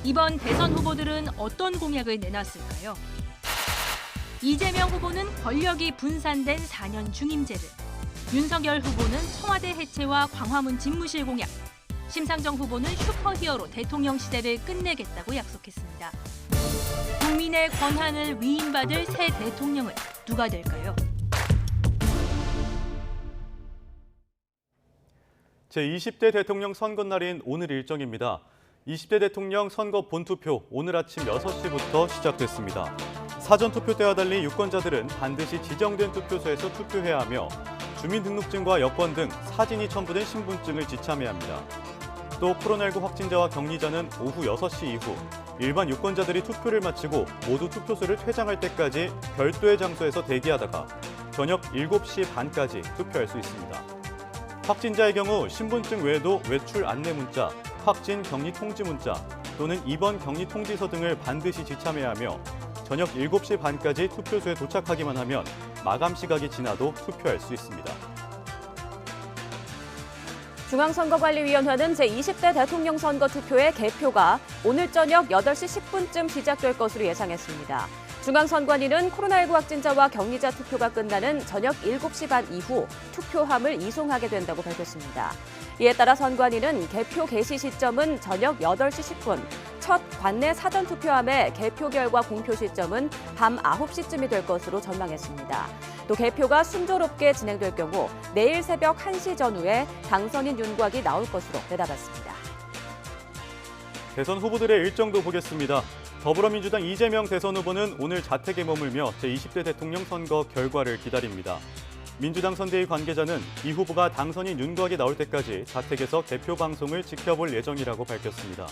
이번 대선 후보들은 어떤 공약을 내놨을까요? 이재명 후보는 권력이 분산된 4년 중임제를, 윤석열 후보는 청와대 해체와 광화문 집무실 공약, 심상정 후보는 슈퍼히어로 대통령 시대를 끝내겠다고 약속했습니다. 국민의 권한을 위임받을 새 대통령은 누가 될까요? 제20대 대통령 선거날인 오늘 일정입니다. 20대 대통령 선거 본투표 오늘 아침 6시부터 시작됐습니다. 사전투표 때와 달리 유권자들은 반드시 지정된 투표소에서 투표해야 하며 주민등록증과 여권 등 사진이 첨부된 신분증을 지참해야 합니다. 또 코로나19 확진자와 격리자는 오후 6시 이후 일반 유권자들이 투표를 마치고 모두 투표소를 퇴장할 때까지 별도의 장소에서 대기하다가 저녁 7시 반까지 투표할 수 있습니다. 확진자의 경우 신분증 외에도 외출 안내 문자, 확진 격리 통지 문자 또는 입원 격리 통지서 등을 반드시 지참해야 하며 저녁 7시 반까지 투표소에 도착하기만 하면 마감 시각이 지나도 투표할 수 있습니다. 중앙선거관리위원회는 제20대 대통령 선거 투표의 개표가 오늘 저녁 8시 10분쯤 시작될 것으로 예상했습니다. 중앙선관위는 코로나19 확진자와 격리자 투표가 끝나는 저녁 7시 반 이후 투표함을 이송하게 된다고 밝혔습니다. 이에 따라 선관위는 개표 개시 시점은 저녁 8시 10분, 첫 관내 사전투표함의 개표 결과 공표 시점은 밤 9시쯤이 될 것으로 전망했습니다. 또 개표가 순조롭게 진행될 경우 내일 새벽 1시 전후에 당선인 윤곽이 나올 것으로 내다봤습니다. 대선 후보들의 일정도 보겠습니다. 더불어민주당 이재명 대선 후보는 오늘 자택에 머물며 제20대 대통령 선거 결과를 기다립니다. 민주당 선대위 관계자는 이 후보가 당선인 윤곽이 나올 때까지 자택에서 개표 방송을 지켜볼 예정이라고 밝혔습니다.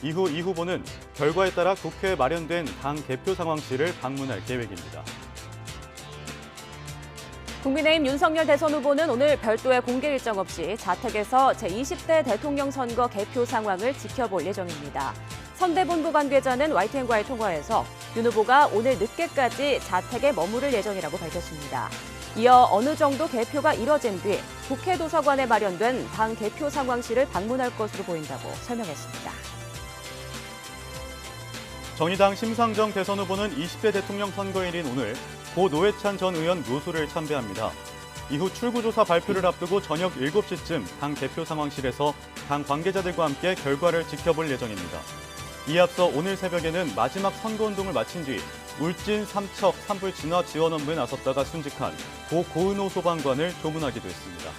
이후 이 후보는 결과에 따라 국회에 마련된 당 개표 상황실을 방문할 계획입니다. 국민의힘 윤석열 대선 후보는 오늘 별도의 공개 일정 없이 자택에서 제20대 대통령 선거 개표 상황을 지켜볼 예정입니다. 선대본부 관계자는 YTN과의 통화에서 윤 후보가 오늘 늦게까지 자택에 머무를 예정이라고 밝혔습니다. 이어 어느 정도 개표가 이뤄진 뒤 국회 도서관에 마련된 당 개표 상황실을 방문할 것으로 보인다고 설명했습니다. 정의당 심상정 대선 후보는 20대 대통령 선거일인 오늘 고 노회찬 전 의원 묘소를 참배합니다. 이후 출구조사 발표를 앞두고 저녁 7시쯤 당 개표 상황실에서 당 관계자들과 함께 결과를 지켜볼 예정입니다. 이에 앞서 오늘 새벽에는 마지막 선거운동을 마친 뒤 울진 삼척 산불 진화 지원 업무에 나섰다가 순직한 고 고은호 소방관을 조문하기도 했습니다.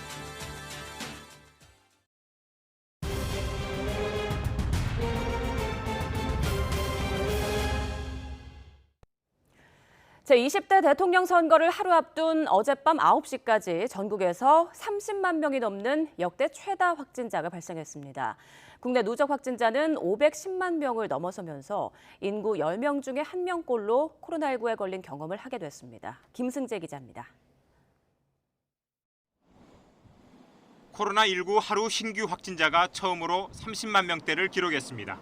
제20대 대통령 선거를 하루 앞둔 어젯밤 9시까지 전국에서 30만 명이 넘는 역대 최다 확진자가 발생했습니다. 국내 누적 확진자는 510만 명을 넘어서면서 인구 10명 중에 1명꼴로 코로나19에 걸린 경험을 하게 됐습니다. 김승재 기자입니다. 코로나19 하루 신규 확진자가 처음으로 30만 명대를 기록했습니다.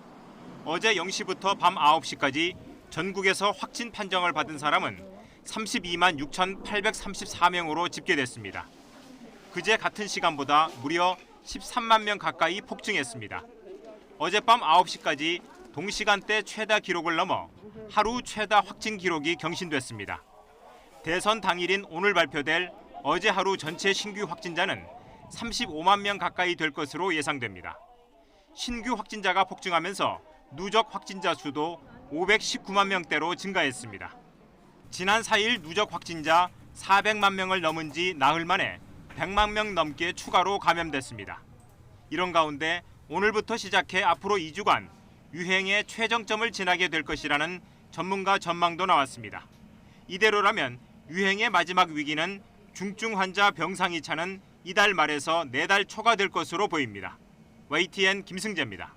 어제 0시부터 밤 9시까지 전국에서 확진 판정을 받은 사람은 32만 6,834명으로 집계됐습니다. 그제 같은 시간보다 무려 13만 명 가까이 폭증했습니다. 어젯밤 9시까지 동시간대 최다 기록을 넘어 하루 최다 확진 기록이 경신됐습니다. 대선 당일인 오늘 발표될 어제 하루 전체 신규 확진자는 35만 명 가까이 될 것으로 예상됩니다. 신규 확진자가 폭증하면서 누적 확진자 수도 519만 명대로 증가했습니다. 지난 4일 누적 확진자 400만 명을 넘은 지 나흘 만에 100만 명 넘게 추가로 감염됐습니다. 이런 가운데 오늘부터 시작해 앞으로 2주간 유행의 최정점을 지나게 될 것이라는 전문가 전망도 나왔습니다. 이대로라면 유행의 마지막 위기는 중증 환자 병상이 차는 이달 말에서 내달 초가 될 것으로 보입니다. YTN 김승재입니다.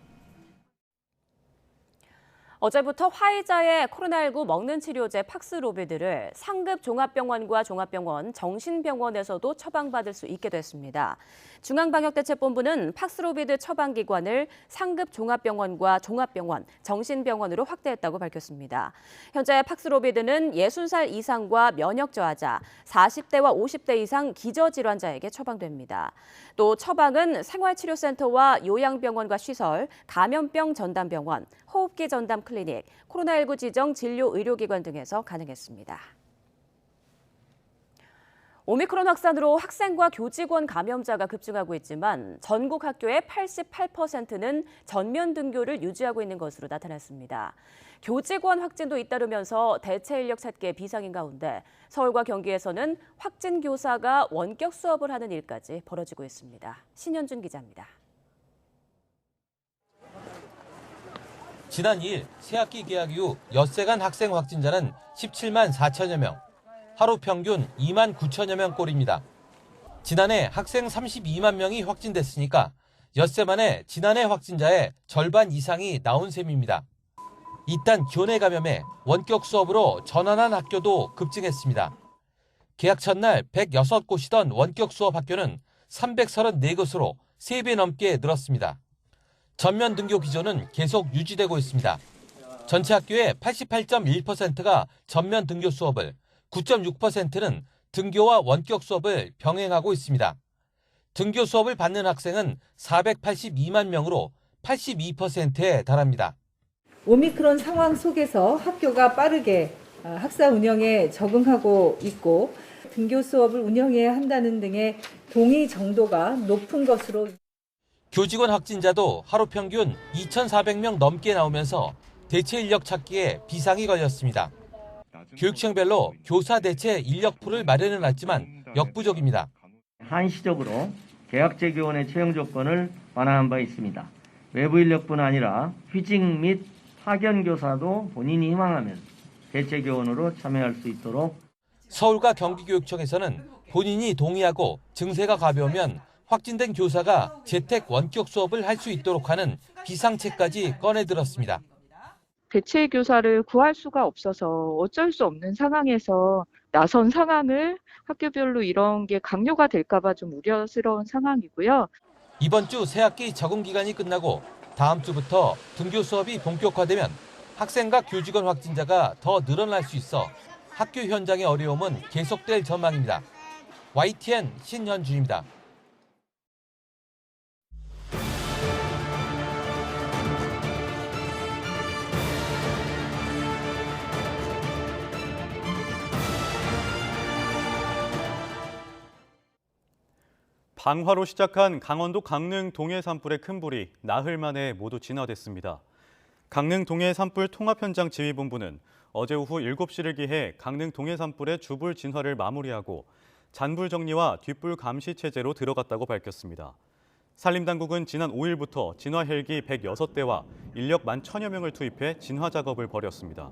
어제부터 화이자의 코로나19 먹는 치료제 팍스로비드를 상급 종합병원과 종합병원, 정신병원에서도 처방받을 수 있게 됐습니다. 중앙방역대책본부는 팍스로비드 처방기관을 상급 종합병원과 종합병원, 정신병원으로 확대했다고 밝혔습니다. 현재 팍스로비드는 60살 이상과 면역 저하자, 40대와 50대 이상 기저질환자에게 처방됩니다. 또 처방은 생활치료센터와 요양병원과 시설, 감염병 전담병원, 호흡기 전담 클리닉, 코로나19 지정 진료 의료기관 등에서 가능했습니다. 오미크론 확산으로 학생과 교직원 감염자가 급증하고 있지만 전국 학교의 88%는 전면 등교를 유지하고 있는 것으로 나타났습니다. 교직원 확진도 잇따르면서 대체 인력 찾기에 비상인 가운데 서울과 경기에서는 확진 교사가 원격 수업을 하는 일까지 벌어지고 있습니다. 신현준 기자입니다. 지난 2일 새학기 개학 이후 엿새간 학생 확진자는 17만 4천여 명, 하루 평균 2만 9천여 명꼴입니다. 지난해 학생 32만 명이 확진됐으니까 엿새 만에 지난해 확진자의 절반 이상이 나온 셈입니다. 이딴 교내 감염에 원격 수업으로 전환한 학교도 급증했습니다. 개학 첫날 106곳이던 원격 수업 학교는 334곳으로 3배 넘게 늘었습니다. 전면 등교 기조는 계속 유지되고 있습니다. 전체 학교의 88.1%가 전면 등교 수업을, 9.6%는 등교와 원격 수업을 병행하고 있습니다. 등교 수업을 받는 학생은 482만 명으로 82%에 달합니다. 오미크론 상황 속에서 학교가 빠르게 학사 운영에 적응하고 있고 등교 수업을 운영해야 한다는 등의 동의 정도가 높은 것으로. 교직원 확진자도 하루 평균 2,400명 넘게 나오면서 대체 인력 찾기에 비상이 걸렸습니다. 교육청별로 교사 대체 인력풀을 마련해놨지만 역부족입니다. 한시적으로 계약제 교원의 채용 조건을 완화한 바 있습니다. 외부 인력뿐 아니라 휴직 및 파견 교사도 본인이 희망하면 대체 교원으로 참여할 수 있도록. 서울과 경기교육청에서는 본인이 동의하고 증세가 가벼우면 확진된 교사가 재택 원격 수업을 할 수 있도록 하는 비상책까지 꺼내들었습니다. 대체 교사를 구할 수가 없어서 어쩔 수 없는 상황에서 나선 상황을 학교별로 이런 게 강요가 될까 봐 좀 우려스러운 상황이고요. 이번 주 새학기 적응 기간이 끝나고 다음 주부터 등교 수업이 본격화되면 학생과 교직원 확진자가 더 늘어날 수 있어 학교 현장의 어려움은 계속될 전망입니다. YTN 신현주입니다. 방화로 시작한 강원도 강릉 동해 산불의 큰 불이 나흘 만에 모두 진화됐습니다. 강릉 동해 산불 통합현장 지휘본부는 어제 오후 7시를 기해 강릉 동해 산불의 주불 진화를 마무리하고 잔불 정리와 뒷불 감시 체제로 들어갔다고 밝혔습니다. 산림당국은 지난 5일부터 진화 헬기 106대와 인력 11,000여 명을 투입해 진화 작업을 벌였습니다.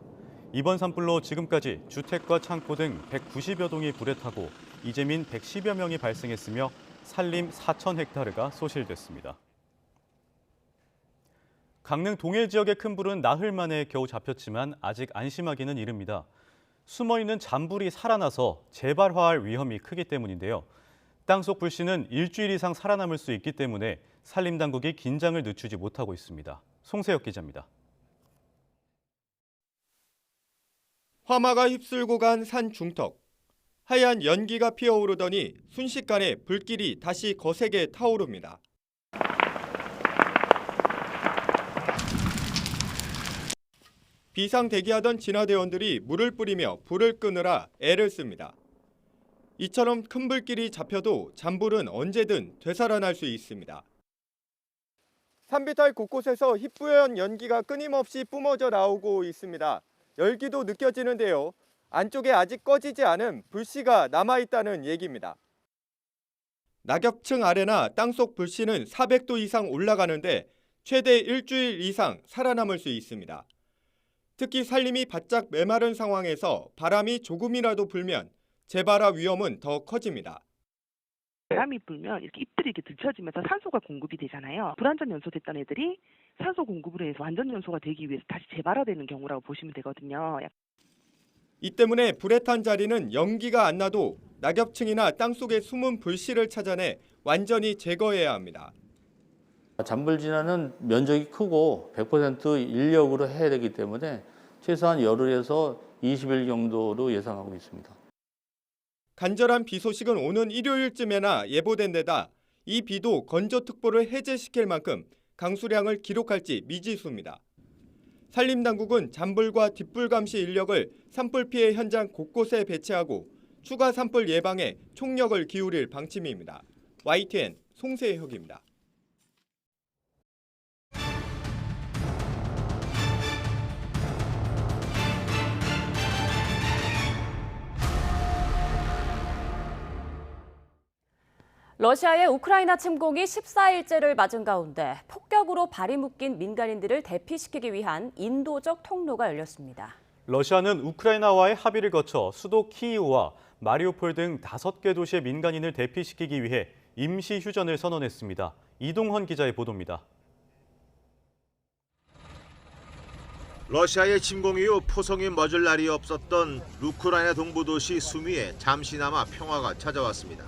이번 산불로 지금까지 주택과 창고 등 190여 동이 불에 타고 이재민 110여 명이 발생했으며 산림 4,000헥타르가 소실됐습니다. 강릉 동해 지역의 큰 불은 나흘 만에 겨우 잡혔지만 아직 안심하기는 이릅니다. 숨어있는 잔불이 살아나서 재발화할 위험이 크기 때문인데요. 땅속 불씨는 일주일 이상 살아남을 수 있기 때문에 산림당국이 긴장을 늦추지 못하고 있습니다. 송세혁 기자입니다. 화마가 휩쓸고 간 산 중턱. 하얀 연기가 피어오르더니 순식간에 불길이 다시 거세게 타오릅니다. 비상 대기하던 진화대원들이 물을 뿌리며 불을 끄느라 애를 씁니다. 이처럼 큰 불길이 잡혀도 잔불은 언제든 되살아날 수 있습니다. 산비탈 곳곳에서 희뿌연 연기가 끊임없이 뿜어져 나오고 있습니다. 열기도 느껴지는데요. 안쪽에 아직 꺼지지 않은 불씨가 남아있다는 얘기입니다. 낙엽층 아래나 땅속 불씨는 400도 이상 올라가는데 최대 일주일 이상 살아남을 수 있습니다. 특히 산림이 바짝 메마른 상황에서 바람이 조금이라도 불면 재발화 위험은 더 커집니다. 바람이 불면 이렇게 잎들이 이렇게 들쳐지면서 산소가 공급이 되잖아요. 불완전 연소됐던 애들이 산소 공급을 해서 완전 연소가 되기 위해서 다시 재발화되는 경우라고 보시면 되거든요. 이 때문에 불에 탄 자리는 연기가 안 나도 낙엽층이나 땅속의 숨은 불씨를 찾아내 완전히 제거해야 합니다. 잔불 진화는 면적이 크고 100% 인력으로 해야 되기 때문에 최소한 열흘에서 20일 정도로 예상하고 있습니다. 간절한 비 소식은 오는 일요일쯤에나 예보된 데다 이 비도 건조특보를 해제시킬 만큼 강수량을 기록할지 미지수입니다. 산림당국은 잔불과 뒷불 감시 인력을 산불 피해 현장 곳곳에 배치하고 추가 산불 예방에 총력을 기울일 방침입니다. YTN 송세혁입니다. 러시아의 우크라이나 침공이 14일째를 맞은 가운데 폭격으로 발이 묶인 민간인들을 대피시키기 위한 인도적 통로가 열렸습니다. 러시아는 우크라이나와의 합의를 거쳐 수도 키이우와 마리우폴 등 5개 도시의 민간인을 대피시키기 위해 임시 휴전을 선언했습니다. 이동헌 기자의 보도입니다. 러시아의 침공 이후 포성이 멎을 날이 없었던 우크라이나 동부 도시 수미에 잠시나마 평화가 찾아왔습니다.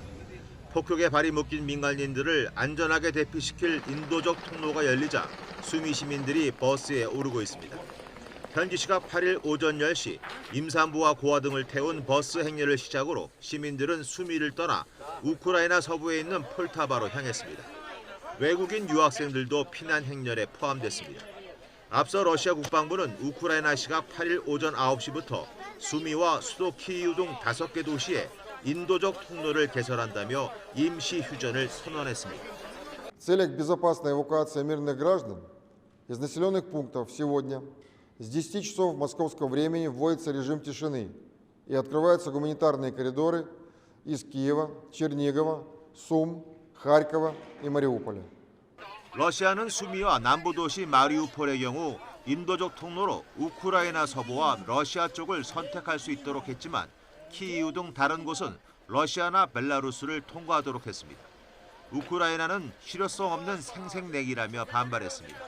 폭격에 발이 묶인 민간인들을 안전하게 대피시킬 인도적 통로가 열리자 수미 시민들이 버스에 오르고 있습니다. 현지 시각 8일 오전 10시 임산부와 고아 등을 태운 버스 행렬을 시작으로 시민들은 수미를 떠나 우크라이나 서부에 있는 폴타바로 향했습니다. 외국인 유학생들도 피난 행렬에 포함됐습니다. 앞서 러시아 국방부는 우크라이나 시각 8일 오전 9시부터 수미와 수도 키이우 등 5개 도시에 인도적 통로를 개설한다며 임시 휴전을 선언했습니다. В целях безопасной эвакуации мирных граждан из населенных пунктов сегодня с 10 часов московского времени вводится режим тишины и открываются гуманитарные коридоры из Киева, Чернигова, Сум, Харькова и Мариуполя. 러시아는 수미와 남부 도시 마리우폴의 경우 인도적 통로로 우크라이나 서부와 러시아 쪽을 선택할 수 있도록 했지만 키이우 등 다른 곳은 러시아나 벨라루스를 통과하도록 했습니다. 우크라이나는 실효성 없는 생색내기라며 반발했습니다.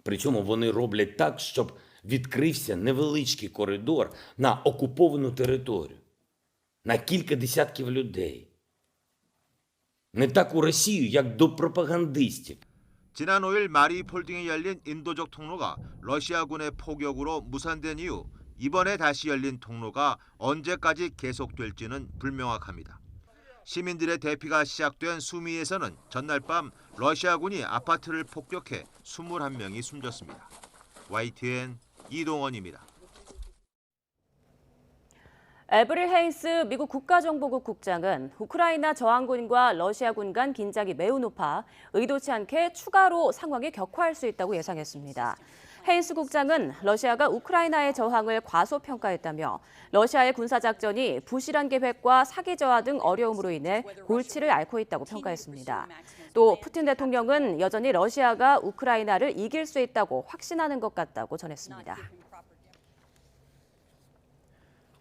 Причому вони роблять так, щоб відкрився невеличкий коридор на окуповану територію, на кілька десятків людей. Не так у Росію, як до пропагандистів. 지난 5일 마리우폴 등에 열린 인도적 통로가 러시아군의 포격으로 무산된 이후 이번에 다시 열린 통로가 언제까지 계속될지는 불명확합니다. 시민들의 대피가 시작된 수미에서는 전날 밤 러시아군이 아파트를 폭격해 21명이 숨졌습니다. YTN 이동원입니다. 에브릴 헤인스 미국 국가정보국 국장은 우크라이나 저항군과 러시아군 간 긴장이 매우 높아 의도치 않게 추가로 상황이 격화할 수 있다고 예상했습니다. 헤인스 국장은 러시아가 우크라이나의 저항을 과소평가했다며 러시아의 군사작전이 부실한 계획과 사기 저하 등 어려움으로 인해 골치를 앓고 있다고 평가했습니다. 또 푸틴 대통령은 여전히 러시아가 우크라이나를 이길 수 있다고 확신하는 것 같다고 전했습니다.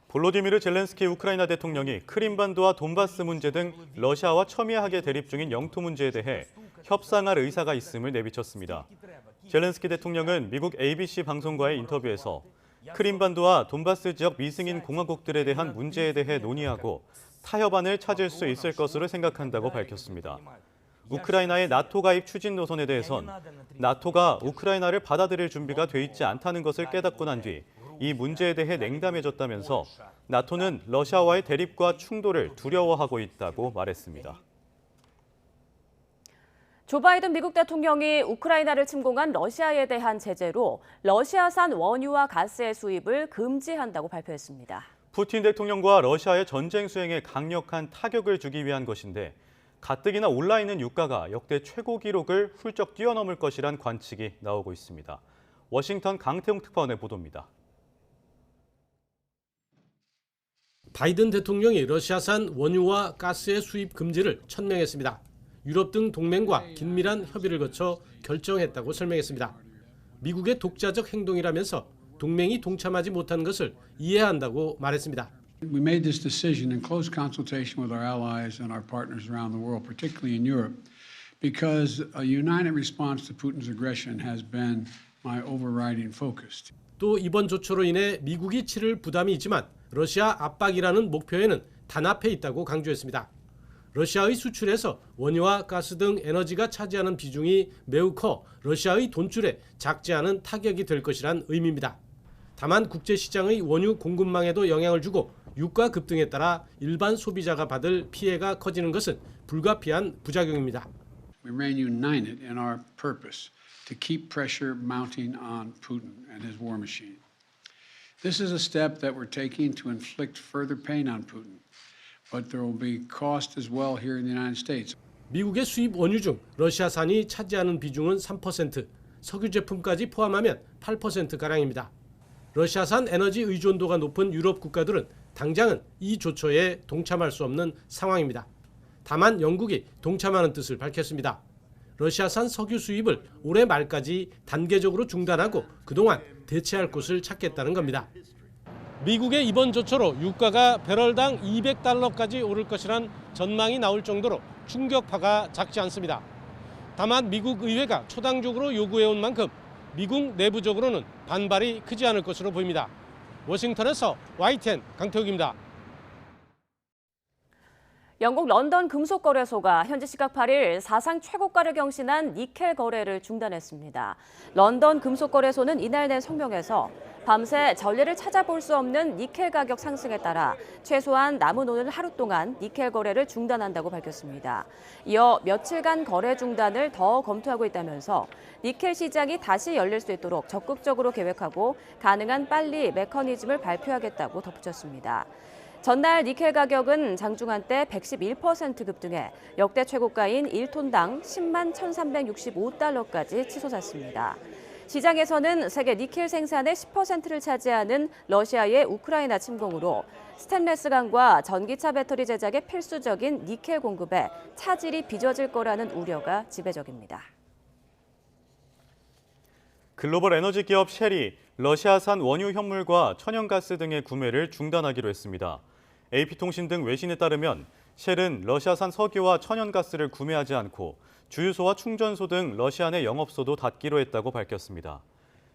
볼로디미르 젤렌스키 우크라이나 대통령이 크림반도와 돈바스 문제 등 러시아와 첨예하게 대립 중인 영토 문제에 대해 협상할 의사가 있음을 내비쳤습니다. 젤렌스키 대통령은 미국 ABC 방송과의 인터뷰에서 크림반도와 돈바스 지역 미승인 공화국들에 대한 문제에 대해 논의하고 타협안을 찾을 수 있을 것으로 생각한다고 밝혔습니다. 우크라이나의 나토 가입 추진 노선에 대해선 나토가 우크라이나를 받아들일 준비가 돼 있지 않다는 것을 깨닫고 난 뒤 이 문제에 대해 냉담해졌다면서 나토는 러시아와의 대립과 충돌을 두려워하고 있다고 말했습니다. 조 바이든 미국 대통령이 우크라이나를 침공한 러시아에 대한 제재로 러시아산 원유와 가스의 수입을 금지한다고 발표했습니다. 푸틴 대통령과 러시아의 전쟁 수행에 강력한 타격을 주기 위한 것인데 가뜩이나 올라 있는 유가가 역대 최고 기록을 훌쩍 뛰어넘을 것이란 관측이 나오고 있습니다. 워싱턴 강태웅 특파원의 보도입니다. 바이든 대통령이 러시아산 원유와 가스의 수입 금지를 천명했습니다. 유럽 등 동맹과 긴밀한 협의를 거쳐 결정했다고 설명했습니다. 미국의 독자적 행동이라면서 동맹이 동참하지 못한 것을 이해한다고 말했습니다. We made this decision in close consultation with our allies and our partners around the world, particularly in Europe, because a united response to Putin's aggression has been my overriding focus. 또 이번 조처로 인해 미국이 치를 부담이 있지만 러시아 압박이라는 목표에는 단합해 있다고 강조했습니다. 러시아의 수출에서 원유와 가스 등 에너지가 차지하는 비중이 매우 커 러시아의 돈줄에 작지 않은 타격이 될 것이란 의미입니다. 다만 국제시장의 원유 공급망에도 영향을 주고 유가 급등에 따라 일반 소비자가 받을 피해가 커지는 것은 불가피한 부작용입니다. We remain united in our purpose to keep pressure mounting on Putin and his war machine. This is a step that we're taking to inflict further pain on Putin, but there will be cost as well here in the United States. 미국의 수입 원유 중 러시아산이 차지하는 비중은 3%, 석유 제품까지 포함하면 8%가량입니다. 러시아산 에너지 의존도가 높은 유럽 국가들은 당장은 이 조처에 동참할 수 없는 상황입니다. 다만 영국이 동참하는 뜻을 밝혔습니다. 러시아산 석유 수입을 올해 말까지 단계적으로 중단하고 그동안 대체할 곳을 찾겠다는 겁니다. 미국의 이번 조처로 유가가 배럴당 $200까지 오를 것이란 전망이 나올 정도로 충격파가 작지 않습니다. 다만 미국 의회가 초당적으로 요구해온 만큼 미국 내부적으로는 반발이 크지 않을 것으로 보입니다. 워싱턴에서 YTN 강태욱입니다. 영국 런던 금속거래소가 현지 시각 8일 사상 최고가를 경신한 니켈 거래를 중단했습니다. 런던 금속거래소는 이날 낸 성명에서 밤새 전례를 찾아볼 수 없는 니켈 가격 상승에 따라 최소한 남은 오늘 하루 동안 니켈 거래를 중단한다고 밝혔습니다. 이어 며칠간 거래 중단을 더 검토하고 있다면서 니켈 시장이 다시 열릴 수 있도록 적극적으로 계획하고 가능한 빨리 메커니즘을 발표하겠다고 덧붙였습니다. 전날 니켈 가격은 장중한 때 111% 급등해 역대 최고가인 1톤당 10만 1,365달러까지 치솟았습니다. 시장에서는 세계 니켈 생산의 10%를 차지하는 러시아의 우크라이나 침공으로 스테인레스관과 전기차 배터리 제작에 필수적인 니켈 공급에 차질이 빚어질 거라는 우려가 지배적입니다. 글로벌 에너지 기업 쉘이 러시아산 원유 현물과 천연가스 등의 구매를 중단하기로 했습니다. AP통신 등 외신에 따르면 쉘은 러시아산 석유와 천연가스를 구매하지 않고 주유소와 충전소 등 러시아 내 영업소도 닫기로 했다고 밝혔습니다.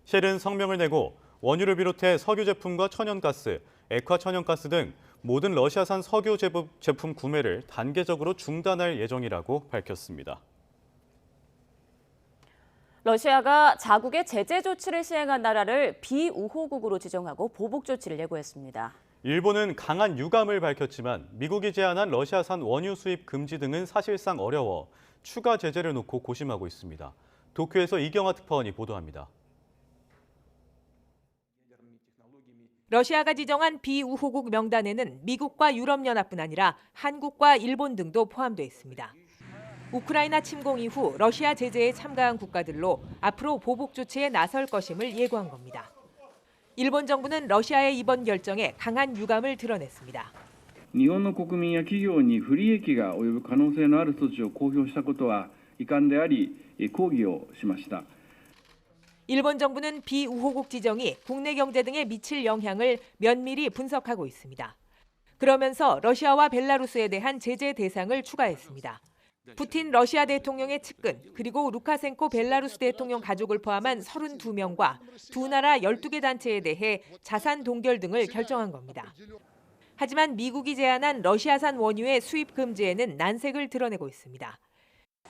쉘은 성명을 내고 원유를 비롯해 석유 제품과 천연가스, 액화 천연가스 등 모든 러시아산 석유 제품 구매를 단계적으로 중단할 예정이라고 밝혔습니다. 러시아가 자국의 제재 조치를 시행한 나라를 비우호국으로 지정하고 보복 조치를 예고했습니다. 일본은 강한 유감을 밝혔지만 미국이 제안한 러시아산 원유 수입 금지 등은 사실상 어려워 추가 제재를 놓고 고심하고 있습니다. 도쿄에서 이경화 특파원이 보도합니다. 러시아가 지정한 비우호국 명단에는 미국과 유럽연합뿐 아니라 한국과 일본 등도 포함돼 있습니다. 우크라이나 침공 이후 러시아 제재에 참가한 국가들로 앞으로 보복 조치에 나설 것임을 예고한 겁니다. 일본 정부는 러시아의 이번 결정에 강한 유감을 드러냈습니다. 日本の国民や企業に不利益が及ぶ可能性のある措置を公表したことは遺憾であり、抗議をしました。 일본 정부는 비우호국 지정이 국내 경제 등에 미칠 영향을 면밀히 분석하고 있습니다. 그러면서 러시아와 벨라루스에 대한 제재 대상을 추가했습니다. 푸틴 러시아 대통령의 측근 그리고 루카센코 벨라루스 대통령 가족을 포함한 32명과 두 나라 12개 단체에 대해 자산 동결 등을 결정한 겁니다. 하지만 미국이 제안한 러시아산 원유의 수입 금지에는 난색을 드러내고 있습니다.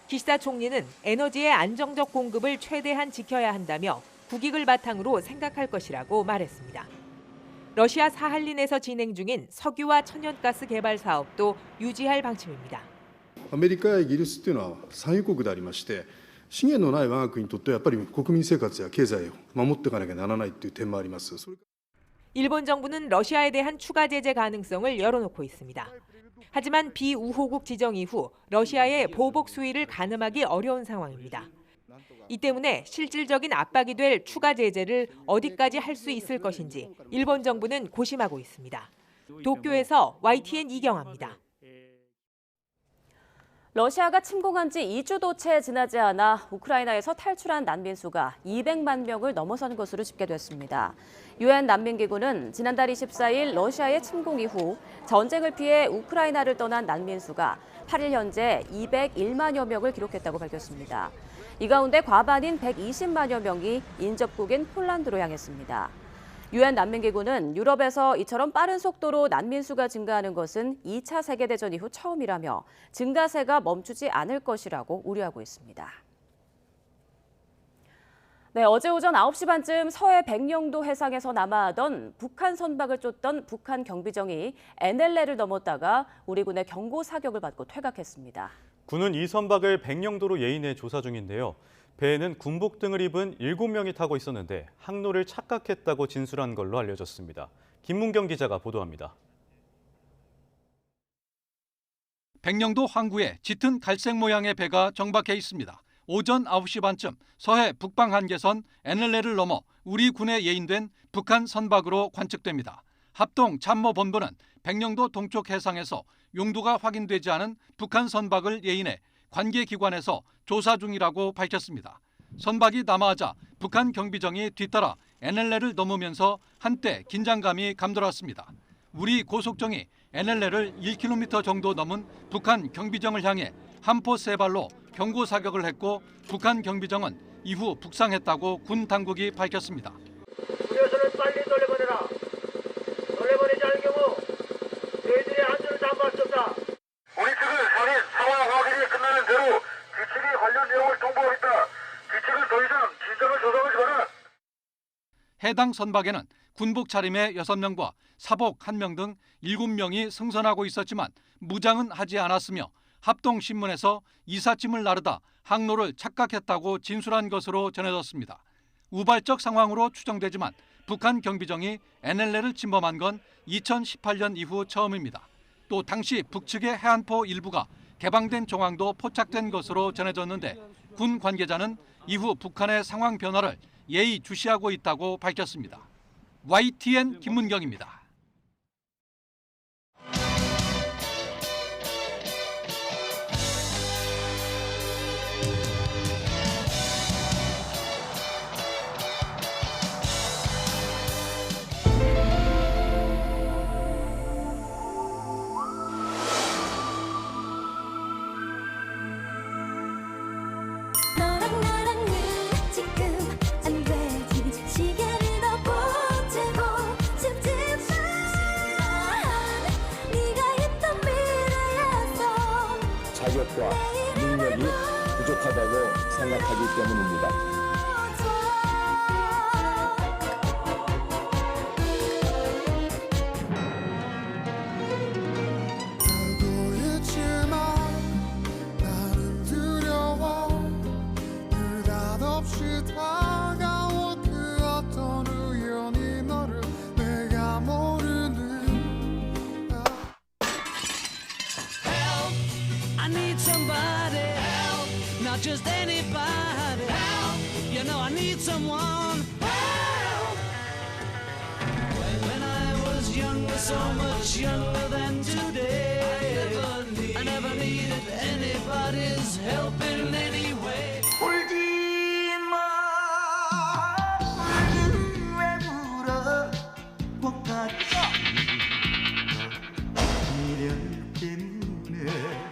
기시다 총리는 에너지의 안정적 공급을 최대한 지켜야 한다며 국익을 바탕으로 생각할 것이라고 말했습니다. 러시아 사할린에서 진행 중인 석유와 천연가스 개발 사업도 유지할 방침입니다. アメリカやイギリスというのは産油国でありまして、資源のない我が国にとってはやっぱり国民生活や経済を守っていかなきゃならないという点もあります。 일본 정부는 러시아에 대한 추가 제재 가능성을 열어놓고 있습니다. 하지만 비우호국 지정 이후 러시아의 보복 수위를 가늠하기 어려운 상황입니다. 이 때문에 실질적인 압박이 될 추가 제재를 어디까지 할 수 있을 것인지 일본 정부는 고심하고 있습니다. 도쿄에서 YTN 이경아입니다. 러시아가 침공한 지 2주도 채 지나지 않아 우크라이나에서 탈출한 난민 수가 200만 명을 넘어선 것으로 집계됐습니다. 유엔 난민기구는 지난달 24일 러시아의 침공 이후 전쟁을 피해 우크라이나를 떠난 난민 수가 8일 현재 201만여 명을 기록했다고 밝혔습니다. 이 가운데 과반인 120만여 명이 인접국인 폴란드로 향했습니다. 유엔 난민기구는 유럽에서 이처럼 빠른 속도로 난민 수가 증가하는 것은 2차 세계대전 이후 처음이라며 증가세가 멈추지 않을 것이라고 우려하고 있습니다. 네, 어제 오전 9시 반쯤 서해 백령도 해상에서 남하하던 북한 선박을 쫓던 북한 경비정이 NLL을 넘었다가 우리 군의 경고 사격을 받고 퇴각했습니다. 군은 이 선박을 백령도로 예인해 조사 중인데요. 배에는 군복 등을 입은 7명이 타고 있었는데 항로를 착각했다고 진술한 걸로 알려졌습니다. 김문경 기자가 보도합니다. 백령도 항구에 짙은 갈색 모양의 배가 정박해 있습니다. 오전 9시 반쯤 서해 북방 한계선 NLL을 넘어 우리 군에 예인된 북한 선박으로 관측됩니다. 합동 참모본부는 백령도 동쪽 해상에서 용도가 확인되지 않은 북한 선박을 예인해 관계기관에서 조사 중이라고 밝혔습니다. 선박이 남하하자 북한 경비정이 뒤따라 NLL을 넘으면서 한때 긴장감이 감돌았습니다. 우리 고속정이 NLL을 1km 정도 넘은 북한 경비정을 향해 함포 세 발로 경고 사격을 했고 북한 경비정은 이후 북상했다고 군 당국이 밝혔습니다. 우려선을 빨리 돌려보내라. 돌려보내지 않을 경우 저희들의 안전을 담보할 수 없다. 우리 해당 선박에는 군복 차림의 6명과 사복 1명 등 7명이 승선하고 있었지만 무장은 하지 않았으며 합동신문에서 이삿짐을 나르다 항로를 착각했다고 진술한 것으로 전해졌습니다. 우발적 상황으로 추정되지만 북한 경비정이 NLL을 침범한 건 2018년 이후 처음입니다. 또 당시 북측의 해안포 일부가 개방된 정황도 포착된 것으로 전해졌는데 군 관계자는 이후 북한의 상황 변화를 예의주시하고 있다고 밝혔습니다. YTN 김문경입니다. 자격과 능력이 부족하다고 생각하기 때문입니다. Not just anybody help. You know I need someone help. When I was younger, so much younger than today, I never needed anybody's help in any way. 울지 마, 왜 울어? 못 갔어. 미련 때문에.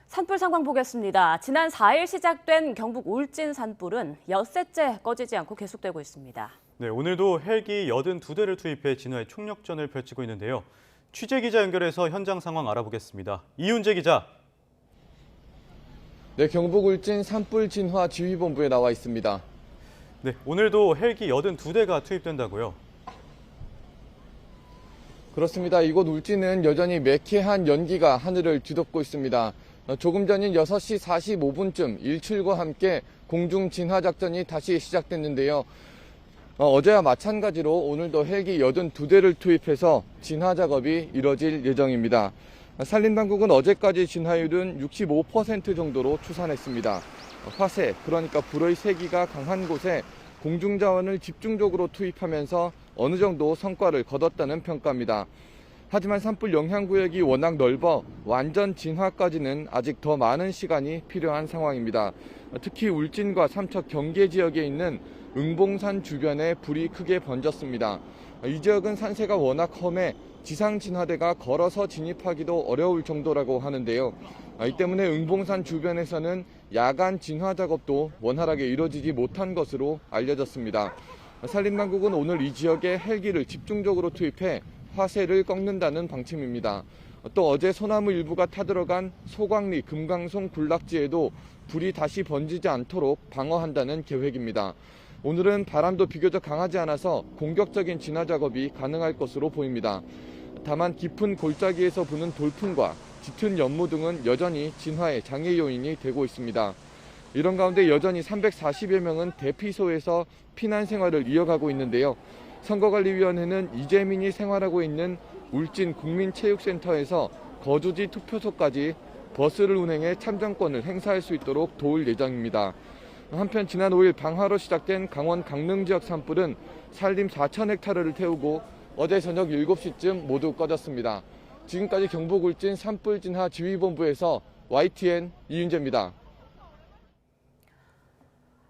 산불 상황 보겠습니다. 지난 4일 시작된 경북 울진 산불은 엿새째 꺼지지 않고 계속되고 있습니다. 네, 오늘도 헬기 82대를 투입해 진화의 총력전을 펼치고 있는데요. 취재 기자 연결해서 현장 상황 알아보겠습니다. 이윤재 기자. 네, 경북 울진 산불 진화 지휘본부에 나와 있습니다. 네, 오늘도 헬기 82대가 투입된다고요? 그렇습니다. 이곳 울진은 여전히 매캐한 연기가 하늘을 뒤덮고 있습니다. 조금 전인 6시 45분쯤 일출과 함께 공중 진화 작전이 다시 시작됐는데요. 어제와 마찬가지로 오늘도 헬기 82대를 투입해서 진화 작업이 이뤄질 예정입니다. 산림당국은 어제까지 진화율은 65% 정도로 추산했습니다. 화세, 그러니까 불의 세기가 강한 곳에 공중자원을 집중적으로 투입하면서 어느 정도 성과를 거뒀다는 평가입니다. 하지만 산불 영향구역이 워낙 넓어 완전 진화까지는 아직 더 많은 시간이 필요한 상황입니다. 특히 울진과 삼척 경계 지역에 있는 응봉산 주변에 불이 크게 번졌습니다. 이 지역은 산세가 워낙 험해 지상진화대가 걸어서 진입하기도 어려울 정도라고 하는데요. 이 때문에 응봉산 주변에서는 야간 진화 작업도 원활하게 이루어지지 못한 것으로 알려졌습니다. 산림당국은 오늘 이 지역에 헬기를 집중적으로 투입해 화세를 꺾는다는 방침입니다. 또 어제 소나무 일부가 타들어간 소광리 금강송 군락지에도 불이 다시 번지지 않도록 방어한다는 계획입니다. 오늘은 바람도 비교적 강하지 않아서 공격적인 진화 작업이 가능할 것으로 보입니다. 다만 깊은 골짜기에서 부는 돌풍과 짙은 연무 등은 여전히 진화의 장애 요인이 되고 있습니다. 이런 가운데 여전히 340여 명은 대피소에서 피난 생활을 이어가고 있는데요. 선거관리위원회는 이재민이 생활하고 있는 울진 국민체육센터에서 거주지 투표소까지 버스를 운행해 참정권을 행사할 수 있도록 도울 예정입니다. 한편 지난 5일 방화로 시작된 강원 강릉 지역 산불은 산림 4,000헥타르를 태우고 어제 저녁 7시쯤 모두 꺼졌습니다. 지금까지 경북 울진 산불 진화 지휘본부에서 YTN 이윤재입니다.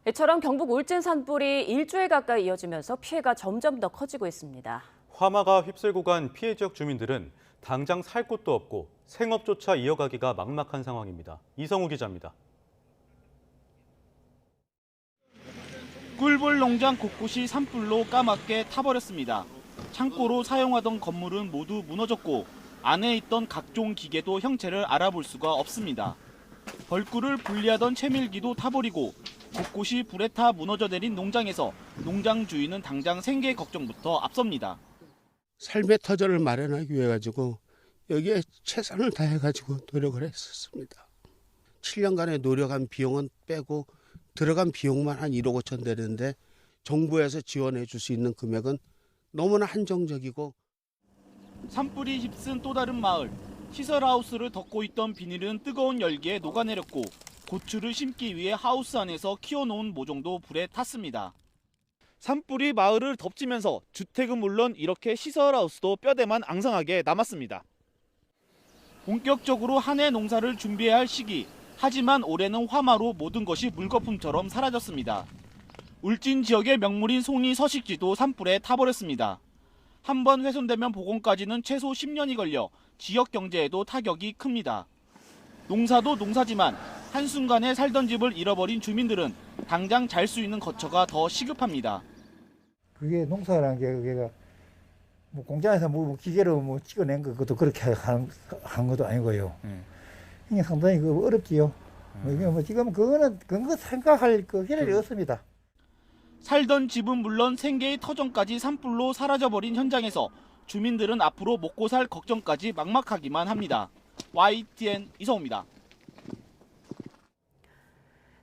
이처럼 경북 울진 산불이 일주일 가까이 이어지면서 피해가 점점 더 커지고 있습니다. 화마가 휩쓸고 간 피해 지역 주민들은 당장 살 곳도 없고 생업조차 이어가기가 막막한 상황입니다. 이성우 기자입니다. 꿀벌 농장 곳곳이 산불로 까맣게 타버렸습니다. 창고로 사용하던 건물은 모두 무너졌고 안에 있던 각종 기계도 형체를 알아볼 수가 없습니다. 벌꿀을 분리하던 채밀기도 타버리고 곳곳이 불에 타 무너져 내린 농장에서 농장 주인은 당장 생계 걱정부터 앞섭니다. 삶의 터전을 마련하기 위해 가지고 여기에 최선을 다해가지고 노력을 했었습니다. 7년간의 노력한 비용은 빼고 들어간 비용만 한 1억 5천 되는데 정부에서 지원해 줄 수 있는 금액은 너무나 한정적이고. 산불이 휩쓴 또 다른 마을. 시설하우스를 덮고 있던 비닐은 뜨거운 열기에 녹아내렸고 고추를 심기 위해 하우스 안에서 키워놓은 모종도 불에 탔습니다. 산불이 마을을 덮치면서 주택은 물론 이렇게 시설하우스도 뼈대만 앙상하게 남았습니다. 본격적으로 한 해 농사를 준비해야 할 시기. 하지만 올해는 화마로 모든 것이 물거품처럼 사라졌습니다. 울진 지역의 명물인 송이 서식지도 산불에 타버렸습니다. 한번 훼손되면 복원까지는 최소 10년이 걸려 지역 경제에도 타격이 큽니다. 농사도 농사지만 한순간에 살던 집을 잃어버린 주민들은 당장 잘 수 있는 거처가 더 시급합니다. 그게 농사라는 게 그게 뭐 공장에서 뭐 기계로 뭐 찍어낸 것도 그렇게 한 것도 아니고요. 이게 상당히 어렵지요. 이게 뭐 지금 그거는 생각할 겨를이 없습니다. 살던 집은 물론 생계의 터전까지 산불로 사라져버린 현장에서 주민들은 앞으로 먹고 살 걱정까지 막막하기만 합니다. YTN 이성우입니다.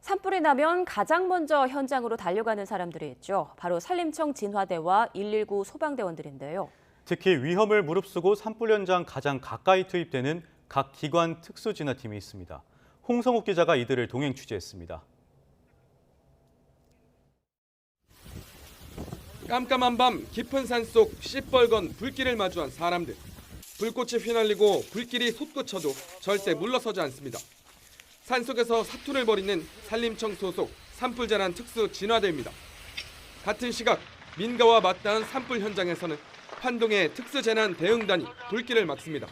산불이 나면 가장 먼저 현장으로 달려가는 사람들이 있죠. 바로 산림청 진화대와 119 소방대원들인데요. 특히 위험을 무릅쓰고 산불 현장 가장 가까이 투입되는 각 기관 특수진화팀이 있습니다. 홍성욱 기자가 이들을 동행 취재했습니다. 깜깜한 밤 깊은 산속 시뻘건 불길을 마주한 사람들. 불꽃이 휘날리고 불길이 솟구쳐도 절대 물러서지 않습니다. 산속에서 사투를 벌이는 산림청 소속 산불재난 특수 진화대입니다. 같은 시각 민가와 맞닿은 산불 현장에서는 환동의 특수재난 대응단이 불길을 막습니다.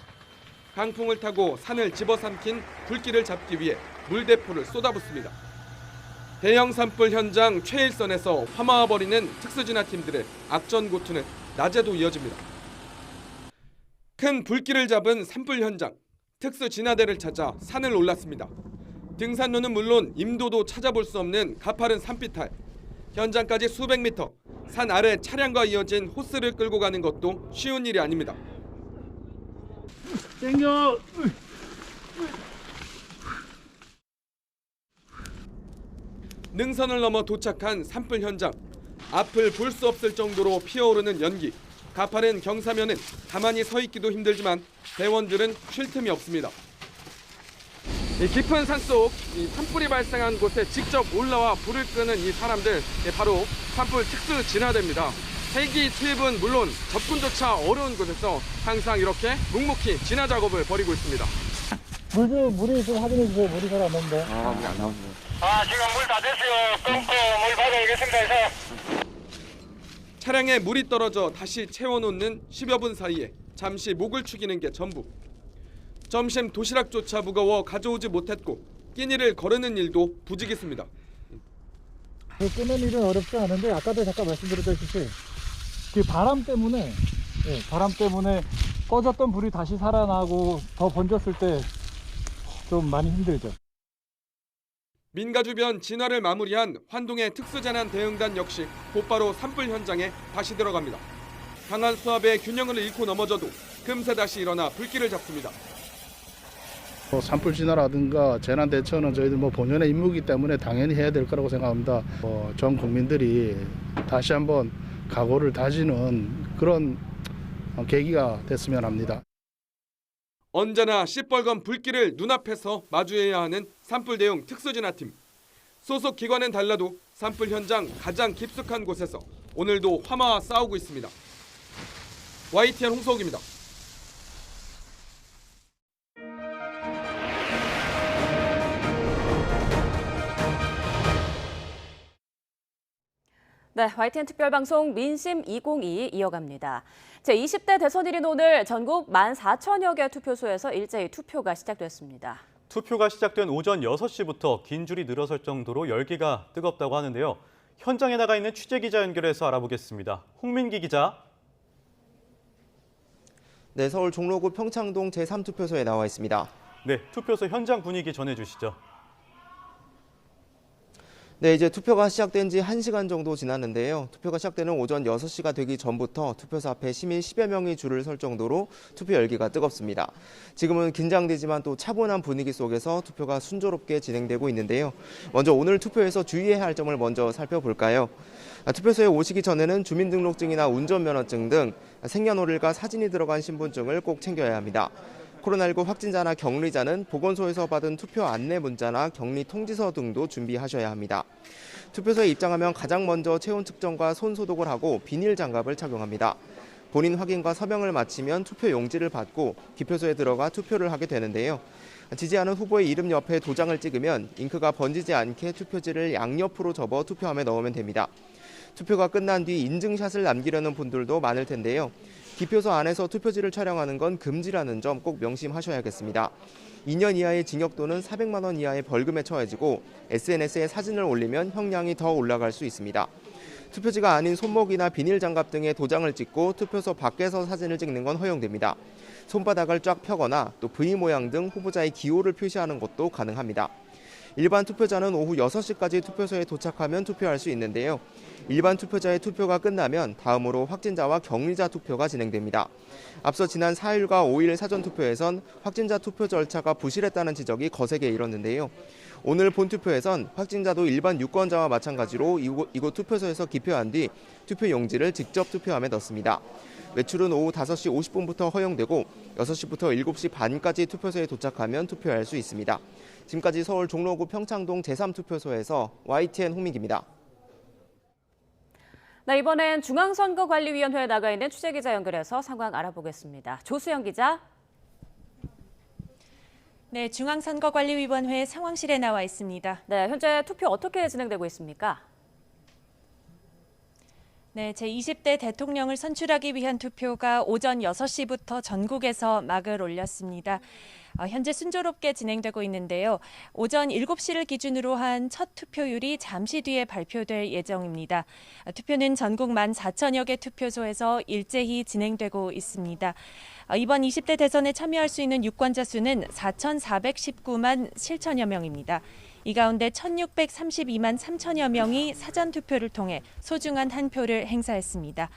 강풍을 타고 산을 집어삼킨 불길을 잡기 위해 물대포를 쏟아붓습니다. 대형 산불 현장 최일선에서 화마와 버리는 특수진화팀들의 악전고투는 낮에도 이어집니다. 큰 불길을 잡은 산불 현장, 특수진화대를 찾아 산을 올랐습니다. 등산로는 물론 임도도 찾아볼 수 없는 가파른 산비탈. 현장까지 수백 미터, 산 아래 차량과 이어진 호스를 끌고 가는 것도 쉬운 일이 아닙니다. 땡겨! 능선을 넘어 도착한 산불 현장. 앞을 볼 수 없을 정도로 피어오르는 연기. 가파른 경사면은 가만히 서 있기도 힘들지만 대원들은 쉴 틈이 없습니다. 이 깊은 산속 산불이 발생한 곳에 직접 올라와 불을 끄는 이 사람들, 바로 산불 특수 진화대입니다. 헬기 투입은 물론 접근조차 어려운 곳에서 항상 이렇게 묵묵히 진화 작업을 벌이고 있습니다. 물이 좀 확인해 주세요. 물이 잘 안 나오는데. 물이 안 나오네요. 지금 물 다 됐어요. 끊고 물 받아오겠습니다. 해서. 차량에 물이 떨어져 다시 채워놓는 10여 분 사이에 잠시 목을 축이는 게 전부. 점심 도시락조차 무거워 가져오지 못했고 끼니를 거르는 일도 부지기습니다. 끄는 일은 어렵지 않은데 아까도 잠깐 말씀드렸듯이 그 바람 때문에 꺼졌던 불이 다시 살아나고 더 번졌을 때 좀 많이 힘들죠. 민가 주변 진화를 마무리한 환동의 특수재난 대응단 역시 곧바로 산불 현장에 다시 들어갑니다. 강한 수압에 균형을 잃고 넘어져도 금세 다시 일어나 불길을 잡습니다. 산불 진화라든가 재난 대처는 저희들 본연의 임무이기 때문에 당연히 해야 될 거라고 생각합니다. 전 국민들이 다시 한번 각오를 다지는 그런 계기가 됐으면 합니다. 언제나 시뻘건 불길을 눈앞에서 마주해야 하는 산불 대응 특수진화팀. 소속 기관은 달라도 산불 현장 가장 깊숙한 곳에서 오늘도 화마와 싸우고 있습니다. YTN 홍석욱입니다. 네, YTN 특별방송 민심 2022 이어갑니다. 제20대 대선일인 오늘 전국 14,000여 개 투표소에서 일제히 투표가 시작됐습니다. 투표가 시작된 오전 6시부터 긴 줄이 늘어설 정도로 열기가 뜨겁다고 하는데요. 현장에 나가 있는 취재기자 연결해서 알아보겠습니다. 홍민기 기자. 네, 서울 종로구 평창동 제3투표소에 나와 있습니다. 네, 투표소 현장 분위기 전해주시죠. 네, 이제 투표가 시작된 지 1시간 정도 지났는데요. 투표가 시작되는 오전 6시가 되기 전부터 투표소 앞에 시민 10여 명이 줄을 설 정도로 투표 열기가 뜨겁습니다. 지금은 긴장되지만 또 차분한 분위기 속에서 투표가 순조롭게 진행되고 있는데요. 먼저 오늘 투표에서 주의해야 할 점을 먼저 살펴볼까요? 투표소에 오시기 전에는 주민등록증이나 운전면허증 등 생년월일과 사진이 들어간 신분증을 꼭 챙겨야 합니다. 코로나19 확진자나 격리자는 보건소에서 받은 투표 안내 문자나 격리 통지서 등도 준비하셔야 합니다. 투표소에 입장하면 가장 먼저 체온 측정과 손 소독을 하고 비닐 장갑을 착용합니다. 본인 확인과 서명을 마치면 투표 용지를 받고 기표소에 들어가 투표를 하게 되는데요. 지지하는 후보의 이름 옆에 도장을 찍으면 잉크가 번지지 않게 투표지를 양옆으로 접어 투표함에 넣으면 됩니다. 투표가 끝난 뒤 인증샷을 남기려는 분들도 많을 텐데요. 기표소 안에서 투표지를 촬영하는 건 금지라는 점 꼭 명심하셔야겠습니다. 2년 이하의 징역 또는 400만 원 이하의 벌금에 처해지고 SNS에 사진을 올리면 형량이 더 올라갈 수 있습니다. 투표지가 아닌 손목이나 비닐 장갑 등에 도장을 찍고 투표소 밖에서 사진을 찍는 건 허용됩니다. 손바닥을 쫙 펴거나 또 V 모양 등 후보자의 기호를 표시하는 것도 가능합니다. 일반 투표자는 오후 6시까지 투표소에 도착하면 투표할 수 있는데요. 일반 투표자의 투표가 끝나면 다음으로 확진자와 격리자 투표가 진행됩니다. 앞서 지난 4일과 5일 사전투표에선 확진자 투표 절차가 부실했다는 지적이 거세게 일었는데요. 오늘 본투표에선 확진자도 일반 유권자와 마찬가지로 이곳 투표소에서 기표한 뒤 투표 용지를 직접 투표함에 넣습니다. 외출은 오후 5시 50분부터 허용되고 6시부터 7시 반까지 투표소에 도착하면 투표할 수 있습니다. 지금까지 서울 종로구 평창동 제3투표소에서 YTN 홍민기입니다. 네, 이번엔 중앙선거관리위원회에 나가 있는 취재기자 연결해서 상황 알아보겠습니다. 조수영 기자. 네, 중앙선거관리위원회 상황실에 나와 있습니다. 네, 현재 투표 어떻게 진행되고 있습니까? 네, 제20대 대통령을 선출하기 위한 투표가 오전 6시부터 전국에서 막을 올렸습니다. 현재 순조롭게 진행되고 있는데요. 오전 7시를 기준으로 한 첫 투표율이 잠시 뒤에 발표될 예정입니다. 투표는 전국 14,000여 개 투표소에서 일제히 진행되고 있습니다. 이번 20대 대선에 참여할 수 있는 유권자 수는 4,419만 7천여 명입니다. 이 가운데 1,632만 3천여 명이 사전투표를 통해 소중한 한 표를 행사했습니다.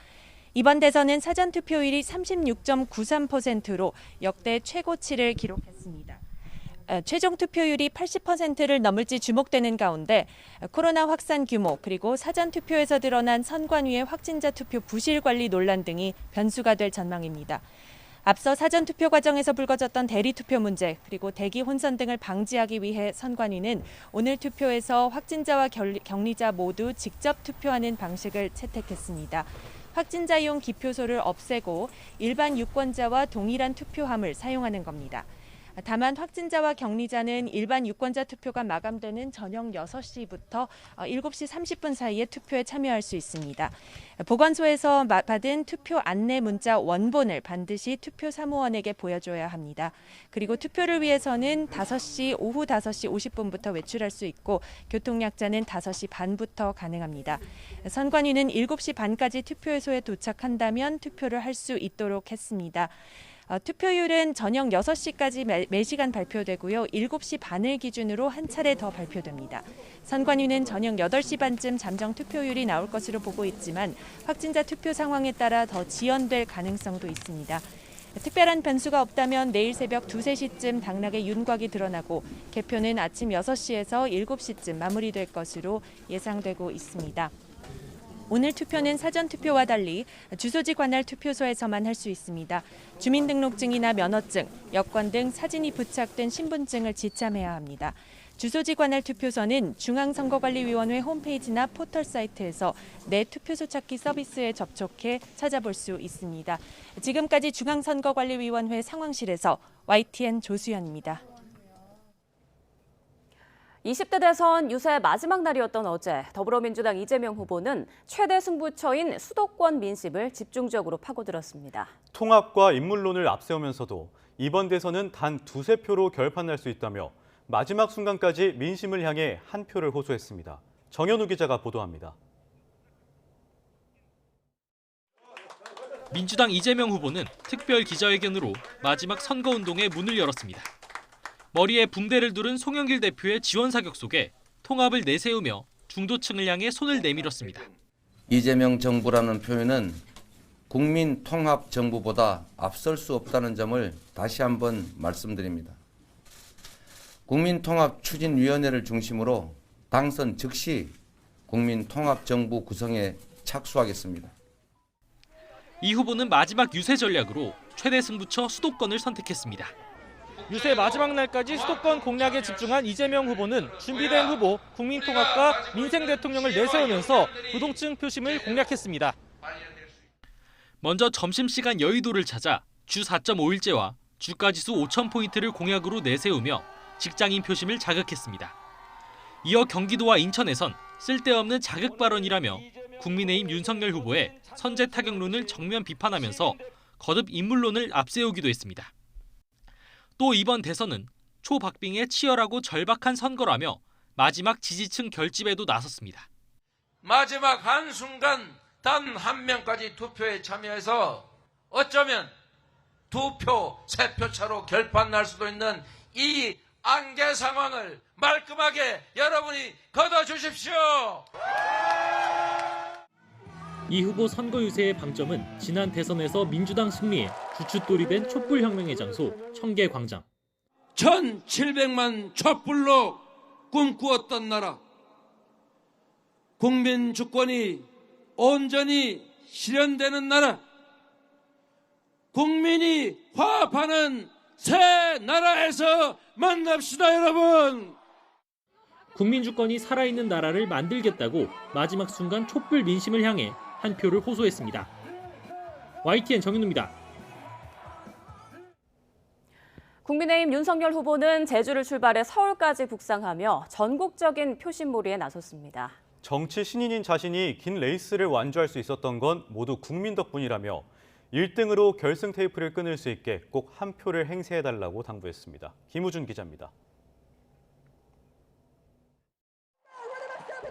이번 대선은 사전투표율이 36.93%로 역대 최고치를 기록했습니다. 최종 투표율이 80%를 넘을지 주목되는 가운데 코로나 확산 규모 그리고 사전투표에서 드러난 선관위의 확진자 투표 부실 관리 논란 등이 변수가 될 전망입니다. 앞서 사전투표 과정에서 불거졌던 대리투표 문제 그리고 대기 혼선 등을 방지하기 위해 선관위는 오늘 투표에서 확진자와 격리자 모두 직접 투표하는 방식을 채택했습니다. 확진자용 기표소를 없애고 일반 유권자와 동일한 투표함을 사용하는 겁니다. 다만 확진자와 격리자는 일반 유권자 투표가 마감되는 저녁 6시부터 7시 30분 사이에 투표에 참여할 수 있습니다. 보건소에서 받은 투표 안내 문자 원본을 반드시 투표 사무원에게 보여줘야 합니다. 그리고 투표를 위해서는 오후 5시 50분부터 외출할 수 있고 교통약자는 5시 반부터 가능합니다. 선관위는 7시 반까지 투표소에 도착한다면 투표를 할 수 있도록 했습니다. 투표율은 저녁 6시까지 매시간 발표되고요. 7시 반을 기준으로 한 차례 더 발표됩니다. 선관위는 저녁 8시 반쯤 잠정 투표율이 나올 것으로 보고 있지만 확진자 투표 상황에 따라 더 지연될 가능성도 있습니다. 특별한 변수가 없다면 내일 새벽 2, 3시쯤 당락의 윤곽이 드러나고 개표는 아침 6시에서 7시쯤 마무리될 것으로 예상되고 있습니다. 오늘 투표는 사전투표와 달리 주소지 관할 투표소에서만 할 수 있습니다. 주민등록증이나 면허증, 여권 등 사진이 부착된 신분증을 지참해야 합니다. 주소지 관할 투표소는 중앙선거관리위원회 홈페이지나 포털 사이트에서 내 투표소 찾기 서비스에 접촉해 찾아볼 수 있습니다. 지금까지 중앙선거관리위원회 상황실에서 YTN 조수연입니다. 20대 대선 유세 마지막 날이었던 어제 더불어민주당 이재명 후보는 최대 승부처인 수도권 민심을 집중적으로 파고들었습니다. 통합과 인물론을 앞세우면서도 이번 대선은 단 2~3표로 결판날 수 있다며 마지막 순간까지 민심을 향해 한 표를 호소했습니다. 정현우 기자가 보도합니다. 민주당 이재명 후보는 특별 기자회견으로 마지막 선거운동에 문을 열었습니다. 머리에 붕대를 두른 송영길 대표의 지원 사격 속에 통합을 내세우며 중도층을 향해 손을 내밀었습니다. 이재명 정부라는 표현은 국민 통합 정부보다 앞설 수 없다는 점을 다시 한번 말씀드립니다. 국민통합추진위원회를 중심으로 당선 즉시 국민통합정부 구성에 착수하겠습니다. 이 후보는 마지막 유세 전략으로 최대 승부처 수도권을 선택했습니다. 유세 마지막 날까지 수도권 공략에 집중한 이재명 후보는 준비된 후보 국민통합과 민생 대통령을 내세우면서 부동층 표심을 공략했습니다. 먼저 점심시간 여의도를 찾아 주 4.5일째와 주가지수 5,000포인트를 공약으로 내세우며 직장인 표심을 자극했습니다. 이어 경기도와 인천에선 쓸데없는 자극 발언이라며 국민의힘 윤석열 후보의 선제 타격론을 정면 비판하면서 거듭 인물론을 앞세우기도 했습니다. 또 이번 대선은 초박빙의 치열하고 절박한 선거라며 마지막 지지층 결집에도 나섰습니다. 마지막 한순간 단 한 명까지 투표에 참여해서 어쩌면 2표, 3표 차로 결판날 수도 있는 이 안개 상황을 말끔하게 여러분이 걷어주십시오. 이 후보 선거 유세의 방점은 지난 대선에서 민주당 승리에 주춧돌이 된 촛불혁명의 장소 청계광장. 1700만 촛불로 꿈꾸었던 나라. 국민 주권이 온전히 실현되는 나라. 국민이 화합하는 새 나라에서 만납시다, 여러분. 국민 주권이 살아있는 나라를 만들겠다고 마지막 순간 촛불 민심을 향해 한 표를 호소했습니다. YTN 정윤우입니다. 국민의힘 윤석열 후보는 제주를 출발해 서울까지 북상하며 전국적인 표심몰이에 나섰습니다. 정치 신인인 자신이 긴 레이스를 완주할 수 있었던 건 모두 국민 덕분이라며 1등으로 결승 테이프를 끊을 수 있게 꼭 한 표를 행세해달라고 당부했습니다. 김우준 기자입니다.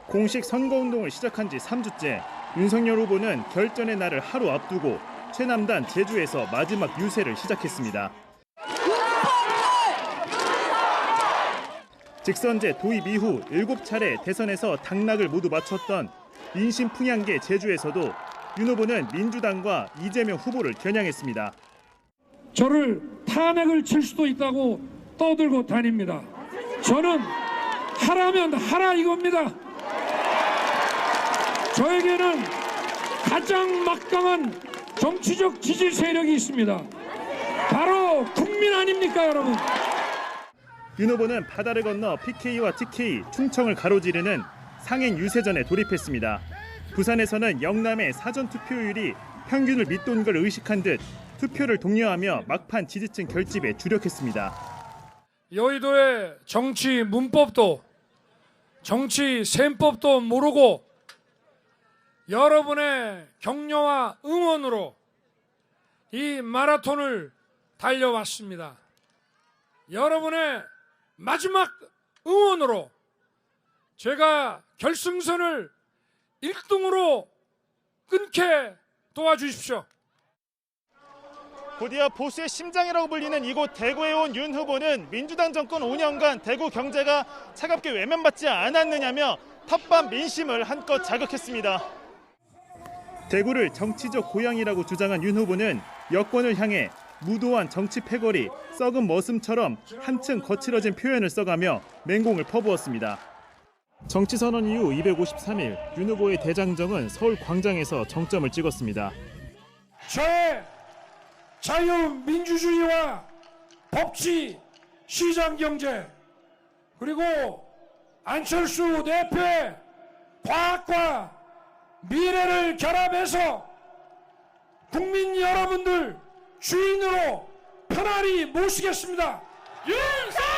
공식 선거운동을 시작한 지 3주째 윤석열 후보는 결전의 날을 하루 앞두고 최남단 제주에서 마지막 유세를 시작했습니다. 직선제 도입 이후 7차례 대선에서 당락을 모두 맞췄던 민심 풍향계 제주에서도 윤 후보는 민주당과 이재명 후보를 겨냥했습니다. 저를 탄핵을 칠 수도 있다고 떠들고 다닙니다. 저는 하라면 하라 이겁니다. 저에게는 가장 막강한 정치적 지지 세력이 있습니다. 바로 국민 아닙니까, 여러분? 윤 후보는 바다를 건너 PK와 TK, 충청을 가로지르는 상행 유세전에 돌입했습니다. 부산에서는 영남의 사전투표율이 평균을 밑도는 걸 의식한 듯 투표를 독려하며 막판 지지층 결집에 주력했습니다. 여의도의 정치 문법도 정치 셈법도 모르고 여러분의 격려와 응원으로 이 마라톤을 달려왔습니다. 여러분의 마지막 응원으로 제가 결승선을 1등으로 끊게 도와주십시오. 곧이어 보수의 심장이라고 불리는 이곳 대구에 온 윤 후보는 민주당 정권 5년간 대구 경제가 차갑게 외면받지 않았느냐며 텃밭 민심을 한껏 자극했습니다. 대구를 정치적 고향이라고 주장한 윤 후보는 여권을 향해 무도한 정치 패거리, 썩은 머슴처럼 한층 거칠어진 표현을 써가며 맹공을 퍼부었습니다. 정치선언 이후 253일 윤 후보의 대장정은 서울 광장에서 정점을 찍었습니다. 자유민주주의와 법치, 시장경제, 그리고 안철수 대표의 과학과 미래를 결합해서 국민 여러분들 주인으로 편안히 모시겠습니다. 윤석열!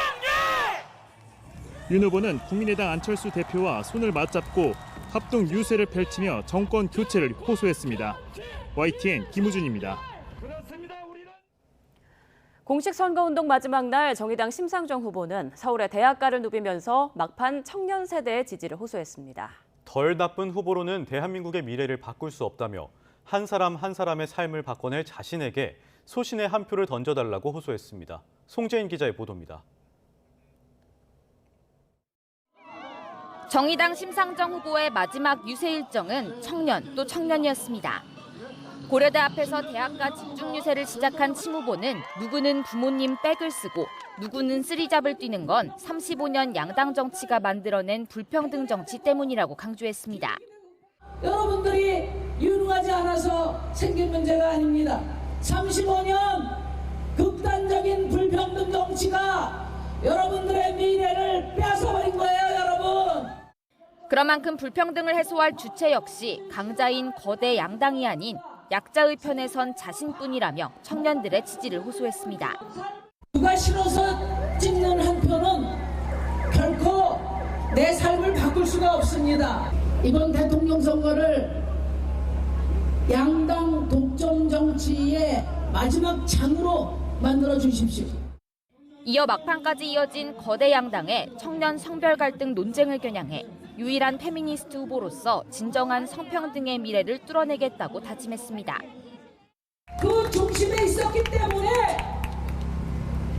윤 후보는 국민의당 안철수 대표와 손을 맞잡고 합동 유세를 펼치며 정권 교체를 호소했습니다. YTN 김우준입니다. 공식 선거운동 마지막 날 정의당 심상정 후보는 서울의 대학가를 누비면서 막판 청년 세대의 지지를 호소했습니다. 덜 나쁜 후보로는 대한민국의 미래를 바꿀 수 없다며 한 사람 한 사람의 삶을 바꿔낼 자신에게 소신의 한 표를 던져달라고 호소했습니다. 송재인 기자의 보도입니다. 정의당 심상정 후보의 마지막 유세 일정은 청년 또 청년이었습니다. 고려대 앞에서 대학가 집중 유세를 시작한 심 후보는 누구는 부모님 백을 쓰고 누구는 쓰리잡을 뛰는 건 35년 양당 정치가 만들어낸 불평등 정치 때문이라고 강조했습니다. 여러분들이 유능하지 않아서 생긴 문제가 아닙니다. 35년 극단적인 불평등 정치가 여러분들의 미래를 뺏어버린 거예요, 여러분. 그런 만큼 불평등을 해소할 주체 역시 강자인 거대 양당이 아닌 약자의 편에 선 자신뿐이라며 청년들의 지지를 호소했습니다. 누가 싫어서 찍는 한 표는 결코 내 삶을 바꿀 수가 없습니다. 이번 대통령 선거를 양당 독점 정치의 마지막 장으로 만들어 주십시오. 이어 막판까지 이어진 거대 양당의 청년 성별 갈등 논쟁을 겨냥해 유일한 페미니스트 후보로서 진정한 성평등의 미래를 뚫어내겠다고 다짐했습니다. 그 중심에 있었기 때문에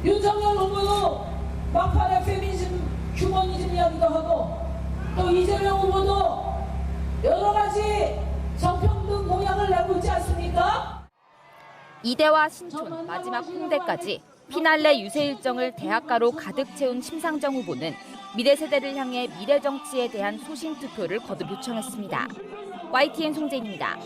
윤석열 후보도 막판에 페미니즘, 휴머니즘 이야기도 하고 또 이재명 후보도 여러 가지 성평등 공약을 내고 있지 않습니까? 이대와 신촌, 마지막 홍대까지 피날레 유세 일정을 대학가로 가득 채운 심상정 후보는 미래 세대를 향해 미래 정치에 대한 소신 투표를 거듭 요청했습니다. YTN 송재인입니다.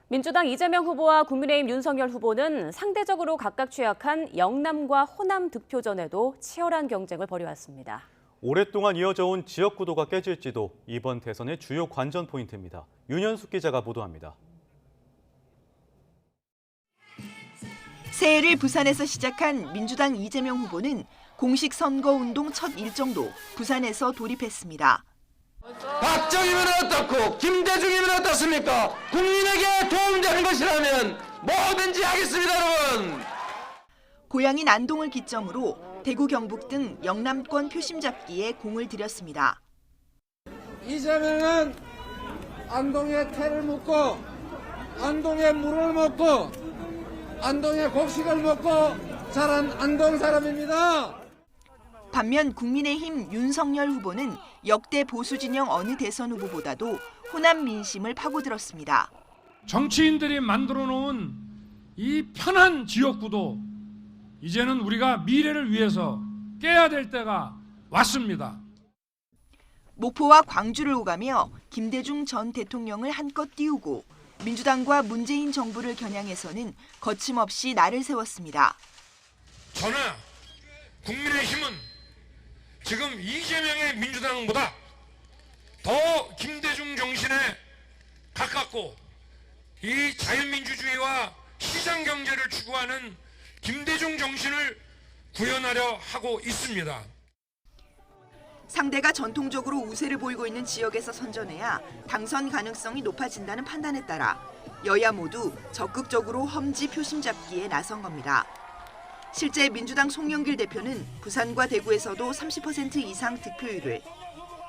민주당 이재명 후보와 국민의힘 윤석열 후보는 상대적으로 각각 취약한 영남과 호남 득표전에도 치열한 경쟁을 벌여왔습니다. 오랫동안 이어져온 지역 구도가 깨질지도 이번 대선의 주요 관전 포인트입니다. 윤현숙 기자가 보도합니다. 새해를 부산에서 시작한 민주당 이재명 후보는 공식 선거운동 첫 일정도 부산에서 돌입했습니다. 박정희면 어떻고 김대중이면 어떻습니까? 국민에게 도움되는 것이라면 뭐든지 하겠습니다, 여러분. 고향인 안동을 기점으로 대구, 경북 등 영남권 표심 잡기에 공을 들였습니다. 이재명은 안동에 태를 묻고 안동에 물을 먹고 안동의 곡식을 먹고 자란 안동 사람입니다. 반면 국민의힘 윤석열 후보는 역대 보수 진영 어느 대선 후보보다도 호남 민심을 파고들었습니다. 정치인들이 만들어 놓은 이 편한 지역구도 이제는 우리가 미래를 위해서 깨야 될 때가 왔습니다. 목포와 광주를 오가며 김대중 전 대통령을 한껏 띄우고 민주당과 문재인 정부를 겨냥해서는 거침없이 날을 세웠습니다. 저는 국민의힘은 지금 이재명의 민주당보다 더 김대중 정신에 가깝고 이 자유민주주의와 시장경제를 추구하는 김대중 정신을 구현하려 하고 있습니다. 상대가 전통적으로 우세를 보이고 있는 지역에서 선전해야 당선 가능성이 높아진다는 판단에 따라 여야 모두 적극적으로 험지 표심 잡기에 나선 겁니다. 실제 민주당 송영길 대표는 부산과 대구에서도 30% 이상 득표율을,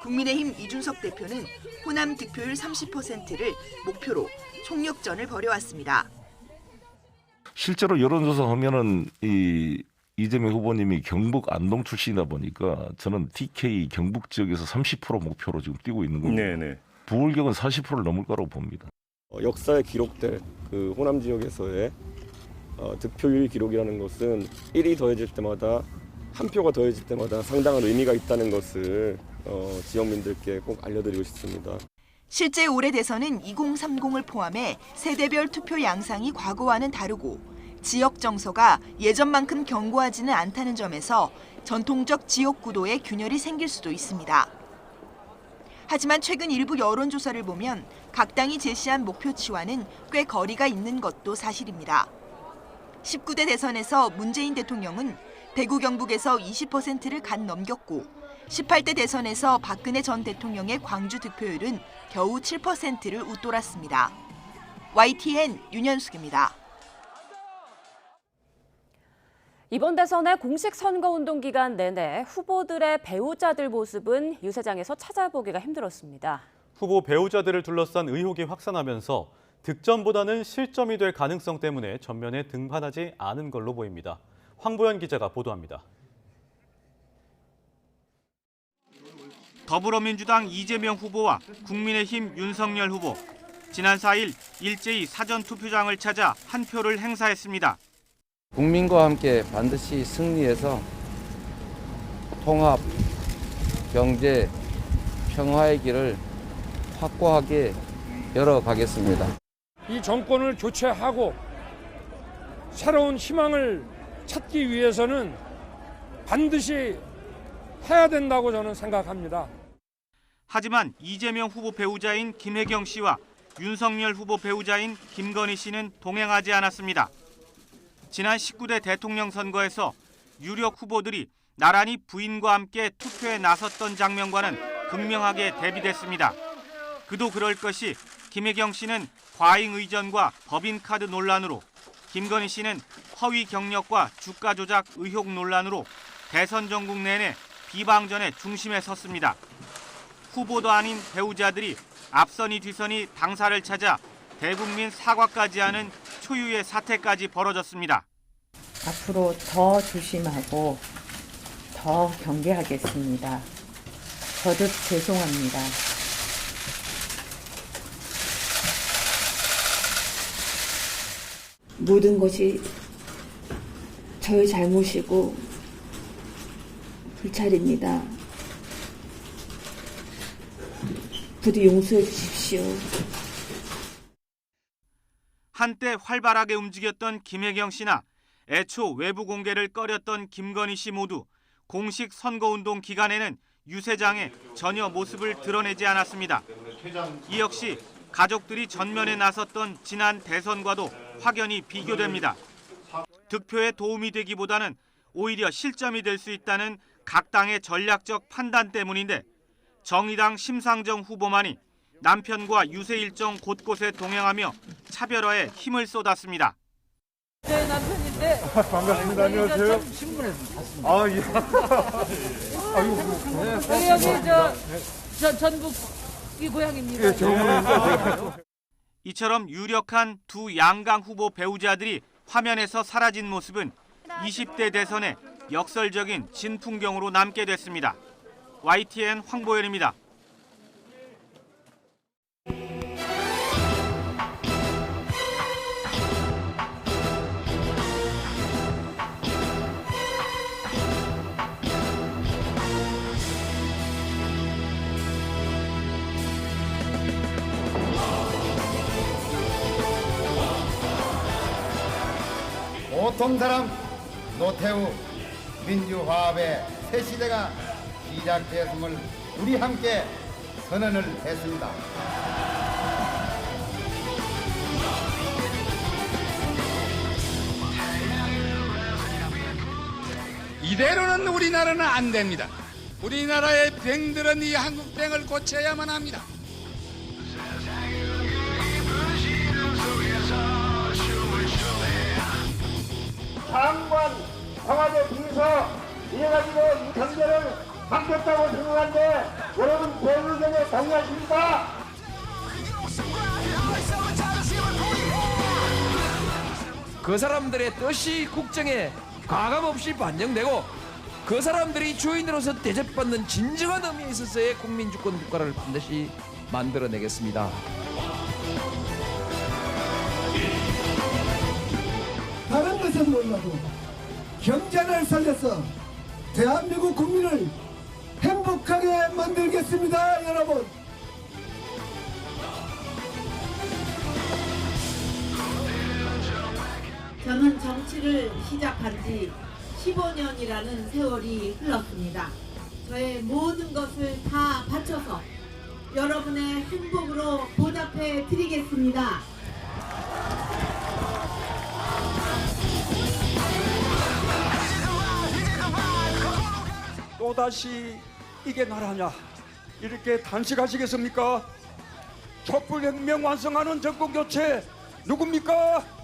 국민의힘 이준석 대표는 호남 득표율 30%를 목표로 총력전을 벌여왔습니다. 실제로 여론조사 하면은 이재명 후보님이 경북 안동 출신이다 보니까 저는 TK 경북 지역에서 30% 목표로 지금 뛰고 있는 겁니다. 네네. 부울격은 40%를 넘을 거라고 봅니다. 역사에 기록될 그 호남 지역에서의 득표율 기록이라는 것은 1이 더해질 때마다 한 표가 더해질 때마다 상당한 의미가 있다는 것을 지역민들께 꼭 알려드리고 싶습니다. 실제 올해 대선은 2030을 포함해 세대별 투표 양상이 과거와는 다르고 지역 정서가 예전만큼 견고하지는 않다는 점에서 전통적 지역구도에 균열이 생길 수도 있습니다. 하지만 최근 일부 여론조사를 보면 각 당이 제시한 목표치와는 꽤 거리가 있는 것도 사실입니다. 19대 대선에서 문재인 대통령은 대구 경북에서 20%를 간 넘겼고 18대 대선에서 박근혜 전 대통령의 광주 득표율은 겨우 7%를 웃돌았습니다. YTN 윤현숙입니다. 이번 대선의 공식 선거운동 기간 내내 후보들의 배우자들 모습은 유세장에서 찾아보기가 힘들었습니다. 후보 배우자들을 둘러싼 의혹이 확산하면서 득점보다는 실점이 될 가능성 때문에 전면에 등판하지 않은 걸로 보입니다. 황보연 기자가 보도합니다. 더불어민주당 이재명 후보와 국민의힘 윤석열 후보, 지난 4일 일제히 사전투표장을 찾아 한 표를 행사했습니다. 국민과 함께 반드시 승리해서 통합, 경제, 평화의 길을 확고하게 열어가겠습니다. 이 정권을 교체하고 새로운 희망을 찾기 위해서는 반드시 해야 된다고 저는 생각합니다. 하지만 이재명 후보 배우자인 김혜경 씨와 윤석열 후보 배우자인 김건희 씨는 동행하지 않았습니다. 지난 19대 대통령 선거에서 유력 후보들이 나란히 부인과 함께 투표에 나섰던 장면과는 극명하게 대비됐습니다. 그도 그럴 것이 김혜경 씨는 과잉 의전과 법인카드 논란으로, 김건희 씨는 허위 경력과 주가 조작 의혹 논란으로 대선 전국 내내 비방전의 중심에 섰습니다. 후보도 아닌 배우자들이 앞선이 뒤선이 당사를 찾아 대국민 사과까지 하는 초유의 사태까지 벌어졌습니다. 앞으로 더 조심하고 더 경계하겠습니다. 거듭 죄송합니다. 모든 것이 저의 잘못이고 불찰입니다. 부디 용서해 주십시오. 한때 활발하게 움직였던 김혜경 씨나 애초 외부 공개를 꺼렸던 김건희 씨 모두 공식 선거운동 기간에는 유세장에 전혀 모습을 드러내지 않았습니다. 이 역시 가족들이 전면에 나섰던 지난 대선과도 확연히 비교됩니다. 득표에 도움이 되기보다는 오히려 실점이 될 수 있다는 각 당의 전략적 판단 때문인데 정의당 심상정 후보만이 남편과 유세 일정 곳곳에 동행하며 차별화에 힘을 쏟았습니다. 제 남편인데. 반갑습니다. 안녕하세요. 신문에서 봤습니다. 아, 예. 여기 전북이 고향입니다. 예, 정부입니다. 이처럼 유력한 두 양강 후보 배우자들이 화면에서 사라진 모습은 20대 대선의 역설적인 진풍경으로 남게 됐습니다. YTN 황보연입니다. 보통 사람 노태우 민주화합의 새 시대가 시작되었음을 우리 함께 선언을 했습니다. 이대로는 우리나라는 안 됩니다. 우리나라의 병들은 이 한국병을 고쳐야만 합니다. 장관, 청와대 비서 이래가지고 이 경제를 막겠다고 생각하는데 여러분 제 의견에 동의하십니까? 그 사람들의 뜻이 국정에 가감없이 반영되고 그 사람들이 주인으로서 대접받는 진정한 의미에 있어서의 국민주권 국가를 반드시 만들어내겠습니다. 다른 것은 몰라도 경제를 살려서 대한민국 국민을 행복하게 만들겠습니다, 여러분. 저는 정치를 시작한 지 15년이라는 세월이 흘렀습니다. 저의 모든 것을 다 바쳐서 여러분의 행복으로 보답해 드리겠습니다. 또다시 이게 나라냐 이렇게 단식하시겠습니까? 촛불혁명 완성하는 정권교체 누굽니까?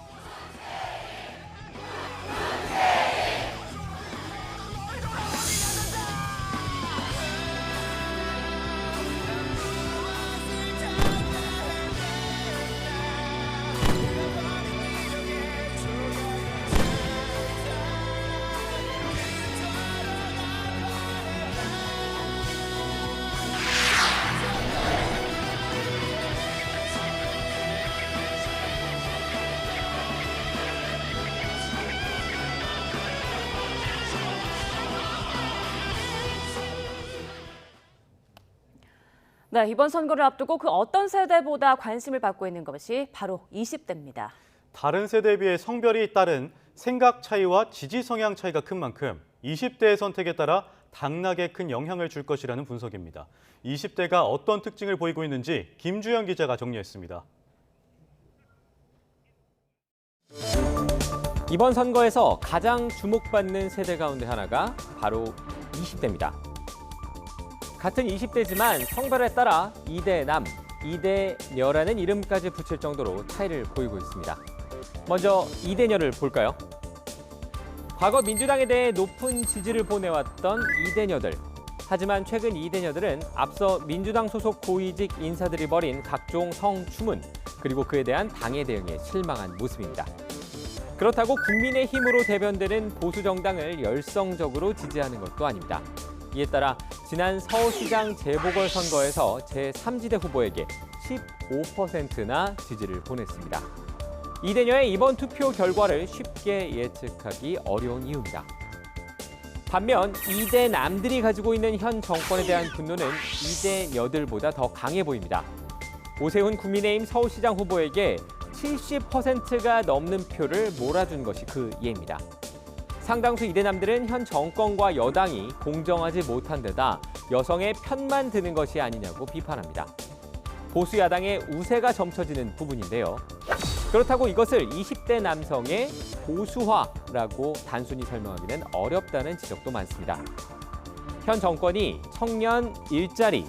네, 이번 선거를 앞두고 그 어떤 세대보다 관심을 받고 있는 것이 바로 20대입니다. 다른 세대에 비해 성별이 따른 생각 차이와 지지 성향 차이가 큰 만큼 20대의 선택에 따라 당락에 큰 영향을 줄 것이라는 분석입니다. 20대가 어떤 특징을 보이고 있는지 김주영 기자가 정리했습니다. 이번 선거에서 가장 주목받는 세대 가운데 하나가 바로 20대입니다. 같은 20대지만 성별에 따라 2대 남, 2대 녀라는 이름까지 붙일 정도로 차이를 보이고 있습니다. 먼저 2대 녀를 볼까요? 과거 민주당에 대해 높은 지지를 보내왔던 2대 녀들. 하지만 최근 2대 녀들은 앞서 민주당 소속 고위직 인사들이 벌인 각종 성추문, 그리고 그에 대한 당의 대응에 실망한 모습입니다. 그렇다고 국민의힘으로 대변되는 보수 정당을 열성적으로 지지하는 것도 아닙니다. 이에 따라 지난 서울시장 재보궐선거에서 제3지대 후보에게 15%나 지지를 보냈습니다. 이대녀의 이번 투표 결과를 쉽게 예측하기 어려운 이유입니다. 반면 2대 남들이 가지고 있는 현 정권에 대한 분노는 2대 여들보다 더 강해 보입니다. 오세훈 국민의힘 서울시장 후보에게 70%가 넘는 표를 몰아준 것이 그 예입니다. 상당수 이대남들은 현 정권과 여당이 공정하지 못한 데다 여성의 편만 드는 것이 아니냐고 비판합니다. 보수 야당의 우세가 점쳐지는 부분인데요. 그렇다고 이것을 20대 남성의 보수화라고 단순히 설명하기는 어렵다는 지적도 많습니다. 현 정권이 청년, 일자리,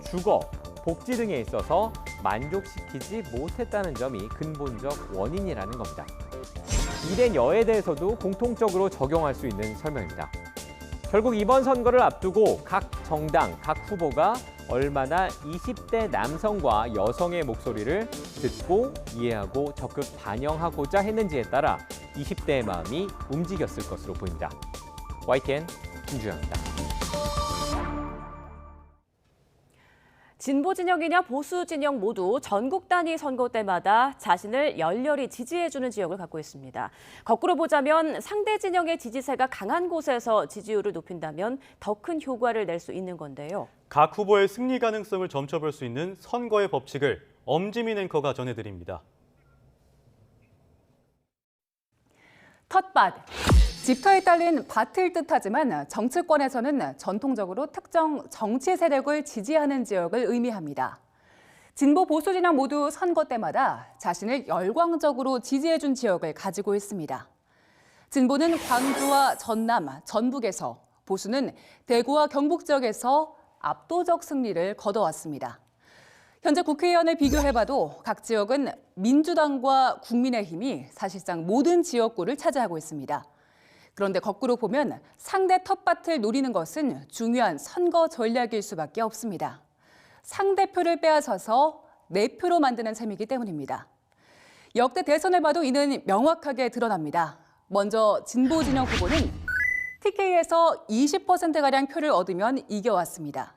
주거, 복지 등에 있어서 만족시키지 못했다는 점이 근본적 원인이라는 겁니다. 이된 여에 대해서도 공통적으로 적용할 수 있는 설명입니다. 결국 이번 선거를 앞두고 각 정당, 각 후보가 얼마나 20대 남성과 여성의 목소리를 듣고 이해하고 적극 반영하고자 했는지에 따라 20대의 마음이 움직였을 것으로 보입니다. YTN 김주영입니다. 진보 진영이냐 보수 진영 모두 전국 단위 선거 때마다 자신을 열렬히 지지해주는 지역을 갖고 있습니다. 거꾸로 보자면 상대 진영의 지지세가 강한 곳에서 지지율을 높인다면 더 큰 효과를 낼 수 있는 건데요. 각 후보의 승리 가능성을 점쳐볼 수 있는 선거의 법칙을 엄지민 앵커가 전해드립니다. 텃밭. 집터에 딸린 밭을 뜻하지만 정치권에서는 전통적으로 특정 정치 세력을 지지하는 지역을 의미합니다. 진보 보수 진영 모두 선거 때마다 자신을 열광적으로 지지해준 지역을 가지고 있습니다. 진보는 광주와 전남, 전북에서, 보수는 대구와 경북 지역에서 압도적 승리를 거둬왔습니다. 현재 국회의원을 비교해봐도 각 지역은 민주당과 국민의힘이 사실상 모든 지역구를 차지하고 있습니다. 그런데 거꾸로 보면 상대 텃밭을 노리는 것은 중요한 선거 전략일 수밖에 없습니다. 상대표를 빼앗아서 내 표로 만드는 셈이기 때문입니다. 역대 대선을 봐도 이는 명확하게 드러납니다. 먼저 진보 진영 후보는 TK에서 20%가량 표를 얻으면 이겨왔습니다.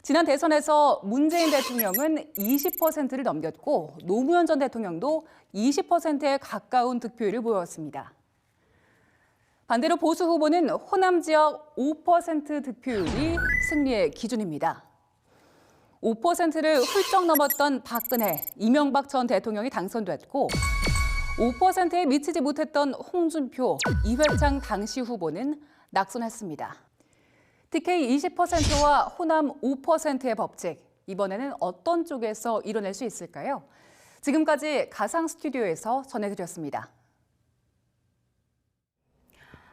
지난 대선에서 문재인 대통령은 20%를 넘겼고 노무현 전 대통령도 20%에 가까운 득표율을 보였습니다. 반대로 보수 후보는 호남 지역 5% 득표율이 승리의 기준입니다. 5%를 훌쩍 넘었던 박근혜, 이명박 전 대통령이 당선됐고 5%에 미치지 못했던 홍준표, 이회창 당시 후보는 낙선했습니다. TK 20%와 호남 5%의 법칙, 이번에는 어떤 쪽에서 이뤄낼 수 있을까요? 지금까지 가상 스튜디오에서 전해드렸습니다.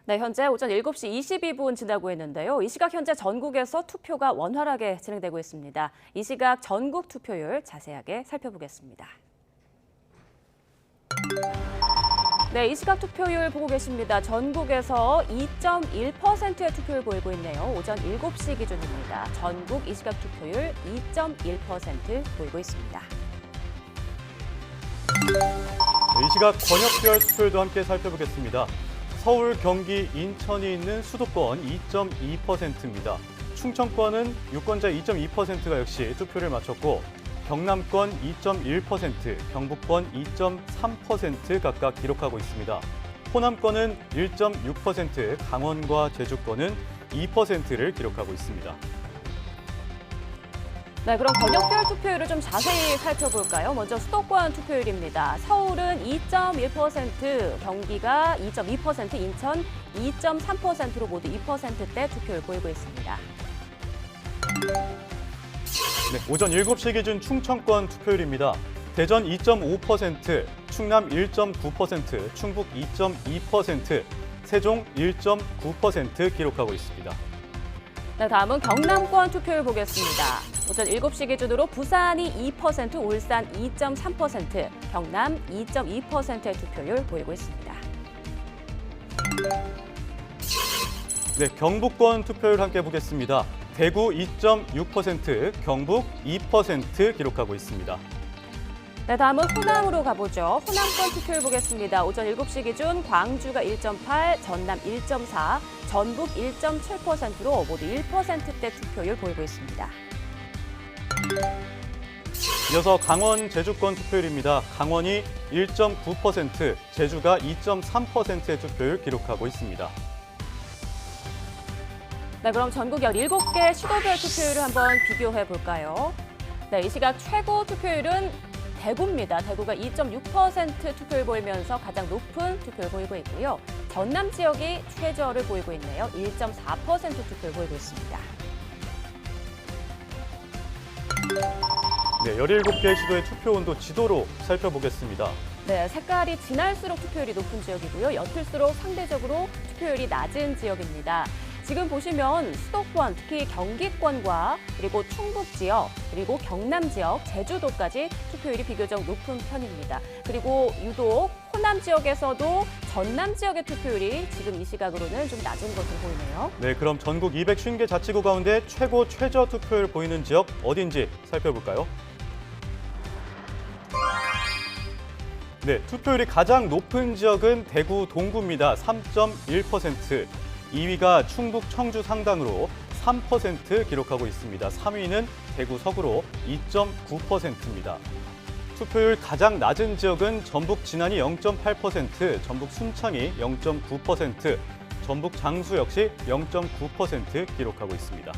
네, 현재 오전 7시 22분 지나고 있는데요. 이 시각 현재 전국에서 투표가 원활하게 진행되고 있습니다. 이 시각 전국 투표율 자세하게 살펴보겠습니다. 네, 이 시각 투표율 보고 계십니다. 전국에서 2.1%의 투표율 보이고 있네요. 오전 7시 기준입니다. 전국 이 시각 투표율 2.1% 보이고 있습니다. 이 시각 권역별 투표율도 함께 살펴보겠습니다. 서울, 경기, 인천이 있는 수도권 2.2%입니다. 충청권은 유권자 2.2%가 역시 투표를 마쳤고 경남권 2.1%, 경북권 2.3% 각각 기록하고 있습니다. 호남권은 1.6%, 강원과 제주권은 2%를 기록하고 있습니다. 네, 그럼 권역별 투표율을 좀 자세히 살펴볼까요? 먼저 수도권 투표율입니다. 서울은 2.1%, 경기가 2.2%, 인천 2.3%로 모두 2%대 투표율 보이고 있습니다. 네, 오전 7시 기준 충청권 투표율입니다. 대전 2.5%, 충남 1.9%, 충북 2.2%, 세종 1.9% 기록하고 있습니다. 네, 다음은 경남권 투표율 보겠습니다. 오전 7시 기준으로 부산이 2%, 울산 2.3%, 경남 2.2%의 투표율 보이고 있습니다. 네, 경북권 투표율 함께 보겠습니다. 대구 2.6%, 경북 2% 기록하고 있습니다. 네, 다음은 호남으로 가보죠. 호남권 투표율 보겠습니다. 오전 7시 기준 광주가 1.8, 전남 1.4, 전북 1.7%로 모두 1%대 투표율 보이고 있습니다. 이어서 강원, 제주권 투표율입니다. 강원이 1.9%, 제주가 2.3%의 투표율 기록하고 있습니다. 네, 그럼 전국 17개 시도별 투표율을 한번 비교해 볼까요? 네, 이 시각 최고 투표율은 대구입니다. 대구가 2.6% 투표율 보이면서 가장 높은 투표를 보이고 있고요. 전남 지역이 최저를 보이고 있네요. 1.4% 투표를 보이고 있습니다. 네, 17개 시도의 투표 온도 지도로 살펴보겠습니다. 네, 색깔이 진할수록 투표율이 높은 지역이고요. 옅을수록 상대적으로 투표율이 낮은 지역입니다. 지금 보시면 수도권, 특히 경기권과 그리고 충북 지역, 그리고 경남 지역, 제주도까지 투표율이 비교적 높은 편입니다. 그리고 유독 호남 지역에서도 전남 지역의 투표율이 지금 이 시각으로는 좀 낮은 것으로 보이네요. 네, 그럼 전국 250개 자치구 가운데 최고 최저 투표율 보이는 지역 어딘지 살펴볼까요? 네, 투표율이 가장 높은 지역은 대구 동구입니다. 3.1%. 2위가 충북 청주 상당으로 3% 기록하고 있습니다. 3위는 대구 서구로 2.9%입니다. 투표율 가장 낮은 지역은 전북 진안이 0.8%, 전북 순창이 0.9%, 전북 장수 역시 0.9% 기록하고 있습니다.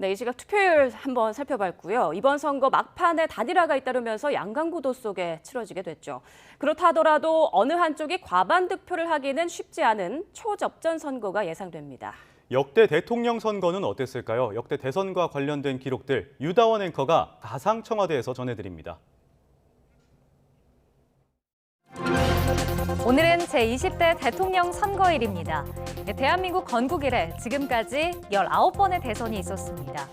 네, 이 시각 투표율 한번 살펴봤고요. 이번 선거 막판에 단일화가 잇따르면서 양강구도 속에 치러지게 됐죠. 그렇다 하더라도 어느 한쪽이 과반 득표를 하기는 쉽지 않은 초접전 선거가 예상됩니다. 역대 대통령 선거는 어땠을까요? 역대 대선과 관련된 기록들 유다원 앵커가 가상 청와대에서 전해드립니다. 오늘은 제20대 대통령 선거일입니다. 대한민국 건국 이래 지금까지 19번의 대선이 있었습니다.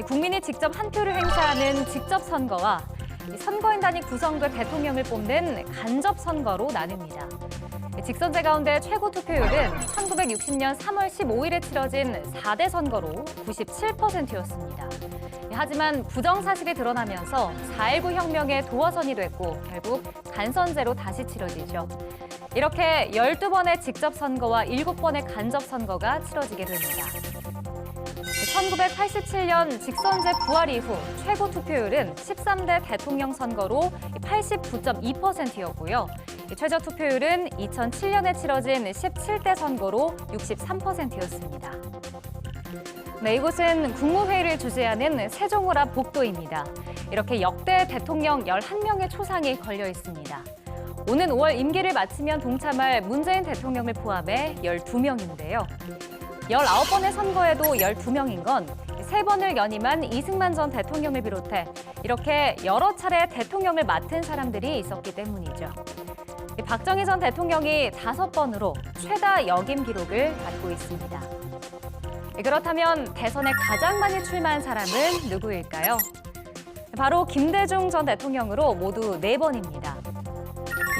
국민이 직접 한 표를 행사하는 직접 선거와 선거인단이 구성돼 대통령을 뽑는 간접 선거로 나뉩니다. 직선제 가운데 최고 투표율은 1960년 3월 15일에 치러진 4대 선거로 97%였습니다. 하지만 부정사실이 드러나면서 4.19 혁명의 도화선이 됐고 결국 간선제로 다시 치러지죠. 이렇게 12번의 직접 선거와 7번의 간접 선거가 치러지게 됩니다. 1987년 직선제 부활 이후 최고 투표율은 13대 대통령 선거로 89.2%였고요. 최저 투표율은 2007년에 치러진 17대 선거로 63%였습니다. 네, 이곳은 국무회의를 주재하는 세종호랍 복도입니다. 이렇게 역대 대통령 11명의 초상이 걸려 있습니다. 오는 5월 임기를 마치면 동참할 문재인 대통령을 포함해 12명인데요. 19번의 선거에도 12명인 건 3번을 연임한 이승만 전 대통령을 비롯해 이렇게 여러 차례 대통령을 맡은 사람들이 있었기 때문이죠. 박정희 전 대통령이 5번으로 최다 역임 기록을 갖고 있습니다. 그렇다면 대선에 가장 많이 출마한 사람은 누구일까요? 바로 김대중 전 대통령으로 모두 4번입니다.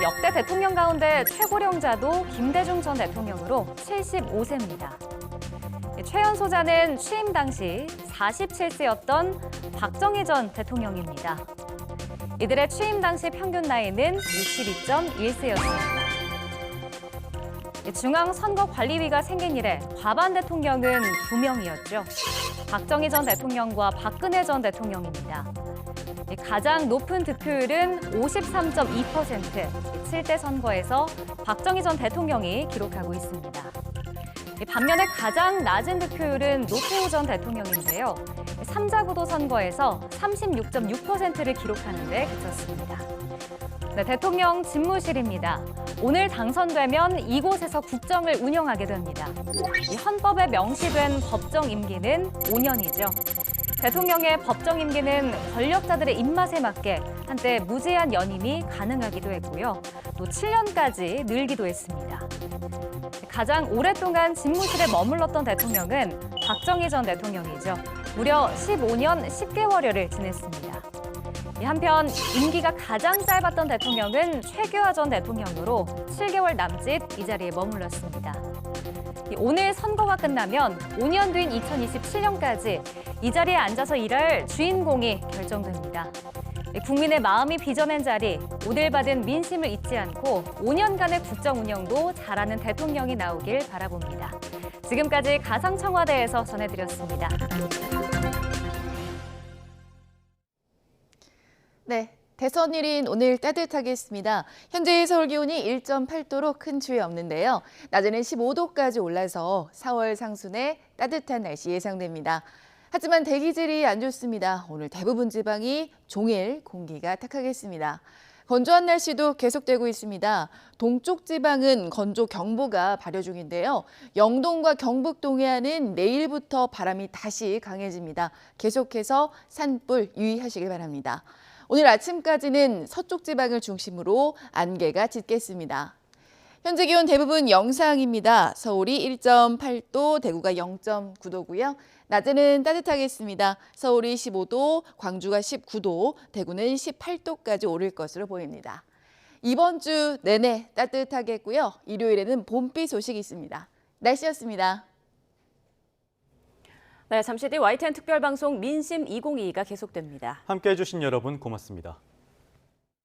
역대 대통령 가운데 최고령자도 김대중 전 대통령으로 75세입니다. 최연소자는 취임 당시 47세였던 박정희 전 대통령입니다. 이들의 취임 당시 평균 나이는 62.1세였습니다. 중앙선거관리위가 생긴 이래 과반 대통령은 2명이었죠. 박정희 전 대통령과 박근혜 전 대통령입니다. 가장 높은 득표율은 53.2%, 7대 선거에서 박정희 전 대통령이 기록하고 있습니다. 반면에 가장 낮은 득표율은 노태우 전 대통령인데요. 3자 구도 선거에서 36.6%를 기록하는 데 그쳤습니다. 네, 대통령 집무실입니다. 오늘 당선되면 이곳에서 국정을 운영하게 됩니다. 이 헌법에 명시된 법정 임기는 5년이죠. 대통령의 법정 임기는 권력자들의 입맛에 맞게 한때 무제한 연임이 가능하기도 했고요. 또 7년까지 늘기도 했습니다. 가장 오랫동안 집무실에 머물렀던 대통령은 박정희 전 대통령이죠. 무려 15년 10개월여를 지냈습니다. 한편 임기가 가장 짧았던 대통령은 최규하 전 대통령으로 7개월 남짓 이 자리에 머물렀습니다. 오늘 선거가 끝나면 5년 뒤인 2027년까지 이 자리에 앉아서 일할 주인공이 결정됩니다. 국민의 마음이 빚어낸 자리, 오늘 받은 민심을 잊지 않고 5년간의 국정 운영도 잘하는 대통령이 나오길 바라봅니다. 지금까지 가상청와대에서 전해드렸습니다. 네, 대선일인 오늘 따뜻하겠습니다. 현재 서울 기온이 1.8도로 큰 추위 없는데요. 낮에는 15도까지 올라서 4월 상순에 따뜻한 날씨 예상됩니다. 하지만 대기질이 안 좋습니다. 오늘 대부분 지방이 종일 공기가 탁하겠습니다. 건조한 날씨도 계속되고 있습니다. 동쪽 지방은 건조경보가 발효 중인데요. 영동과 경북 동해안은 내일부터 바람이 다시 강해집니다. 계속해서 산불 유의하시길 바랍니다. 오늘 아침까지는 서쪽 지방을 중심으로 안개가 짙겠습니다. 현재 기온 대부분 영상입니다. 서울이 1.8도, 대구가 0.9도고요. 낮에는 따뜻하겠습니다. 서울이 15도, 광주가 19도, 대구는 18도까지 오를 것으로 보입니다. 이번 주 내내 따뜻하겠고요. 일요일에는 봄비 소식이 있습니다. 날씨였습니다. 네, 잠시 뒤 YTN 특별방송 민심 2022가 계속됩니다. 함께해 주신 여러분 고맙습니다.